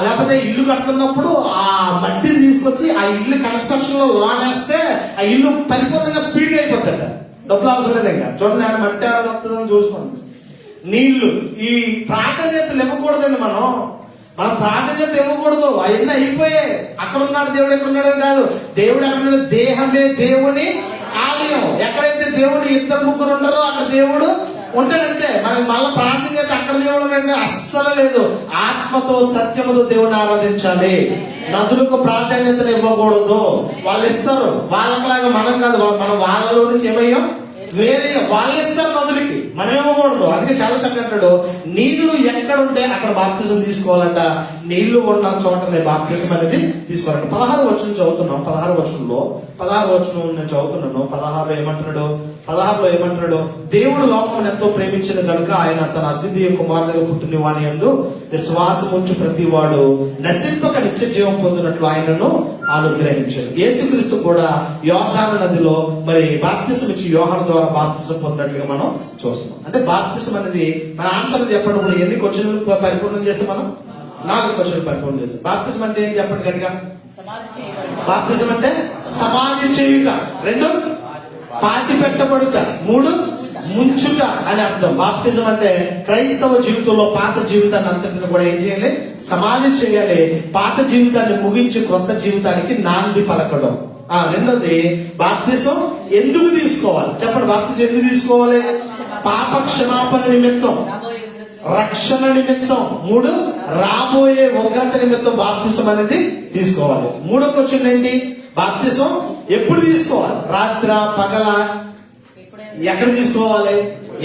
Speaker 1: లేకపోతే ఇల్లు కట్టుకున్నప్పుడు ఆ మట్టిని తీసుకొచ్చి ఆ ఇల్లు కన్స్ట్రక్షన్ లో లోన్ వేస్తే ఆ ఇల్లు పరిపూర్ణంగా స్పీడ్ గా అయిపోతాడ. డబ్బులు అవసరం లేదంగా. చూడండి ఆయన మట్టి ఎవరు వస్తుందని చూసుకోండి. నీళ్లు ఈ ప్రాధాన్యతలు ఇవ్వకూడదండి. మనం ప్రాధాన్యత ఇవ్వకూడదు. అవన్నీ అయిపోయాయి. అక్కడ ఉన్నాడు దేవుడు, ఎక్కడ ఉన్నాడు కాదు. దేవుడు ఎక్కడ? దేహమే దేవుని ఆలయం. ఎక్కడైతే దేవుడు 2-3 ఉండరో అక్కడ దేవుడు ఉంటాడంతే. మనకి మళ్ళీ ప్రార్థన అక్కడ దేవుడు ఉన్నాడంటే అస్సలు లేదు. ఆత్మతో సత్యముతో దేవుని ఆరాధించాలి. నదులకు ప్రాధాన్యతను ఇవ్వకూడదు. వాళ్ళు ఇస్తారు, వాళ్ళలాగా మనం కాదు. మనం వాళ్ళలో నుంచి ఏమయ్యాం వేరే. వాళ్ళు ఇస్తారు నదులకి, మనం ఇవ్వకూడదు. అందుకే చాలా చక్కగా అంటాడు, నీళ్లు ఎక్కడ ఉంటే అక్కడ బాప్తిజం తీసుకోవాలంట. నీళ్లు ఉన్న చోటనే బాప్తిజం అనేది తీసుకోవాలంట. 16వ వచనం చదువుతున్నాం. 16వ వచనంలో 16వ వచనం నేను చదువుతున్నాను. 16లో ఏమంటున్నాడు? దేవుడు లోకమును ఎంతో ప్రేమించిన కనుక ఆయన తన అద్వితీయ కుమారునిగా పుట్టిన వాని యందు విశ్వాసం ఉంచి ప్రతి వాడు నశింపక నిత్య జీవం పొందినట్లు ఆయనను అనుగ్రహించాడు. యేసుక్రీస్తు కూడా యోర్దాను నదిలో మరి బాప్తిసం ఇచ్చి యోహాను ద్వారా బాప్తిసం పొందినట్లుగా మనం చూస్తున్నాం. అంటే బాప్తిసం అనేది మన ఆన్సర్ చెప్పండి. ఇప్పుడు ఎన్ని క్వశ్చన్లు పరిపూర్ణం చేస్తాం మనం? 4 క్వశ్చన్లు పరిపూర్ణం చేస్తాం. బాప్తిసం అంటే ఏంటి చెప్పండి గట్టిగా. బాప్తిసం అంటే సమాధి చేయుట, 2 పాతి పెట్టబడుట, 3 ముంచుట అని అర్థం. బాప్తిజం అంటే క్రైస్తవ జీవితంలో పాత జీవితాన్ని అంతటిని కూడా ఏం చేయాలి? సమాధి చేయాలి. పాత జీవితాన్ని ముగించి కొత్త జీవితానికి నాంది పలకడం. రెండోది బాప్తిజం ఎందుకు తీసుకోవాలి చెప్పండి. బాప్తిజం ఎందుకు తీసుకోవాలి? పాప క్షమాపణ నిమిత్తం, రక్షణ నిమిత్తం, 3 రాబోయే ఉగ్రత నిమిత్తం బాప్తిజం అనేది తీసుకోవాలి. 3వ క్వశ్చన్ ఏంటి? బాప్తిజం ఎప్పుడు తీసుకోవాలి? రాత్ర పగల? ఎక్కడ తీసుకోవాలి?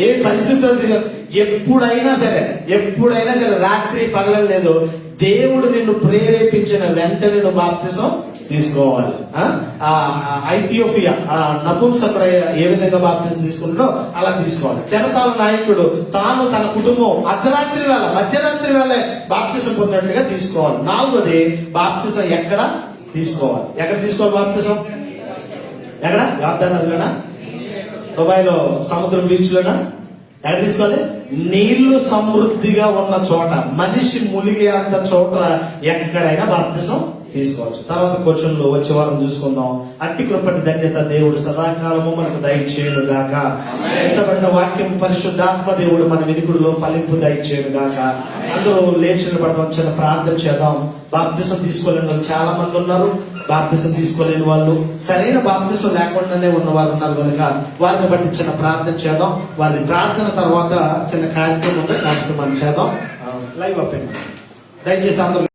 Speaker 1: ఏ పరిస్థితుల్లో? ఎప్పుడైనా సరే రాత్రి పగల లేదు. దేవుడు నిన్ను ప్రేరేపించిన వెంటనే నువ్వు బాప్తిజం తీసుకోవాలి. ఐథియోపియా నపుంసకుడయ్య ఏ విధంగా బాప్తిజం తీసుకుంటాడో అలా తీసుకోవాలి. చెరసాల నాయకుడు తాను తన కుటుంబం మధ్యరాత్రి వేళ బాప్తిజం పొందినట్లుగా తీసుకోవాలి. 4వది బాప్తిజం ఎక్కడ తీసుకోవాలి? బాప్తిజం ఎక్కడ? యోర్దాను నదిలోనా? దుబాయ్లో సముద్రం బీచ్ లోనా? ఎక్కడ తీసుకోవాలి? నీళ్లు సమృద్ధిగా ఉన్న చోట, మనిషి ములిగే అంత చోట ఎక్కడైనా బాప్తిసం తీసుకోవచ్చు. తర్వాత క్వశ్చన్లు వచ్చే వారం చూసుకుందాం. అట్టి కృపటి ధన్యత దేవుడు సదాకాలము మనకు దయచేయును గాక. ఎంతబడిన వాక్యం పరిశుద్ధాత్మ దేవుడు మన వినికుడిలో ఫలింపు దయచేయును గాక. అందరూ లేచిన పడడం చిన్న ప్రార్థన చేద్దాం. బాప్తిసం తీసుకోలేని వాళ్ళు చాలా మంది ఉన్నారు. బాప్తిసం తీసుకోలేని వాళ్ళు, సరైన బాప్తిసం లేకుండానే ఉన్న వారు ఉన్నారు కనుక వారిని బట్టి చిన్న ప్రార్థన చేద్దాం. వారి ప్రార్థన తర్వాత చిన్న కార్యక్రమం ఉంది, కార్యక్రమాన్ని చేద్దాం. లైవ్ అప్ దయచేసి అందరూ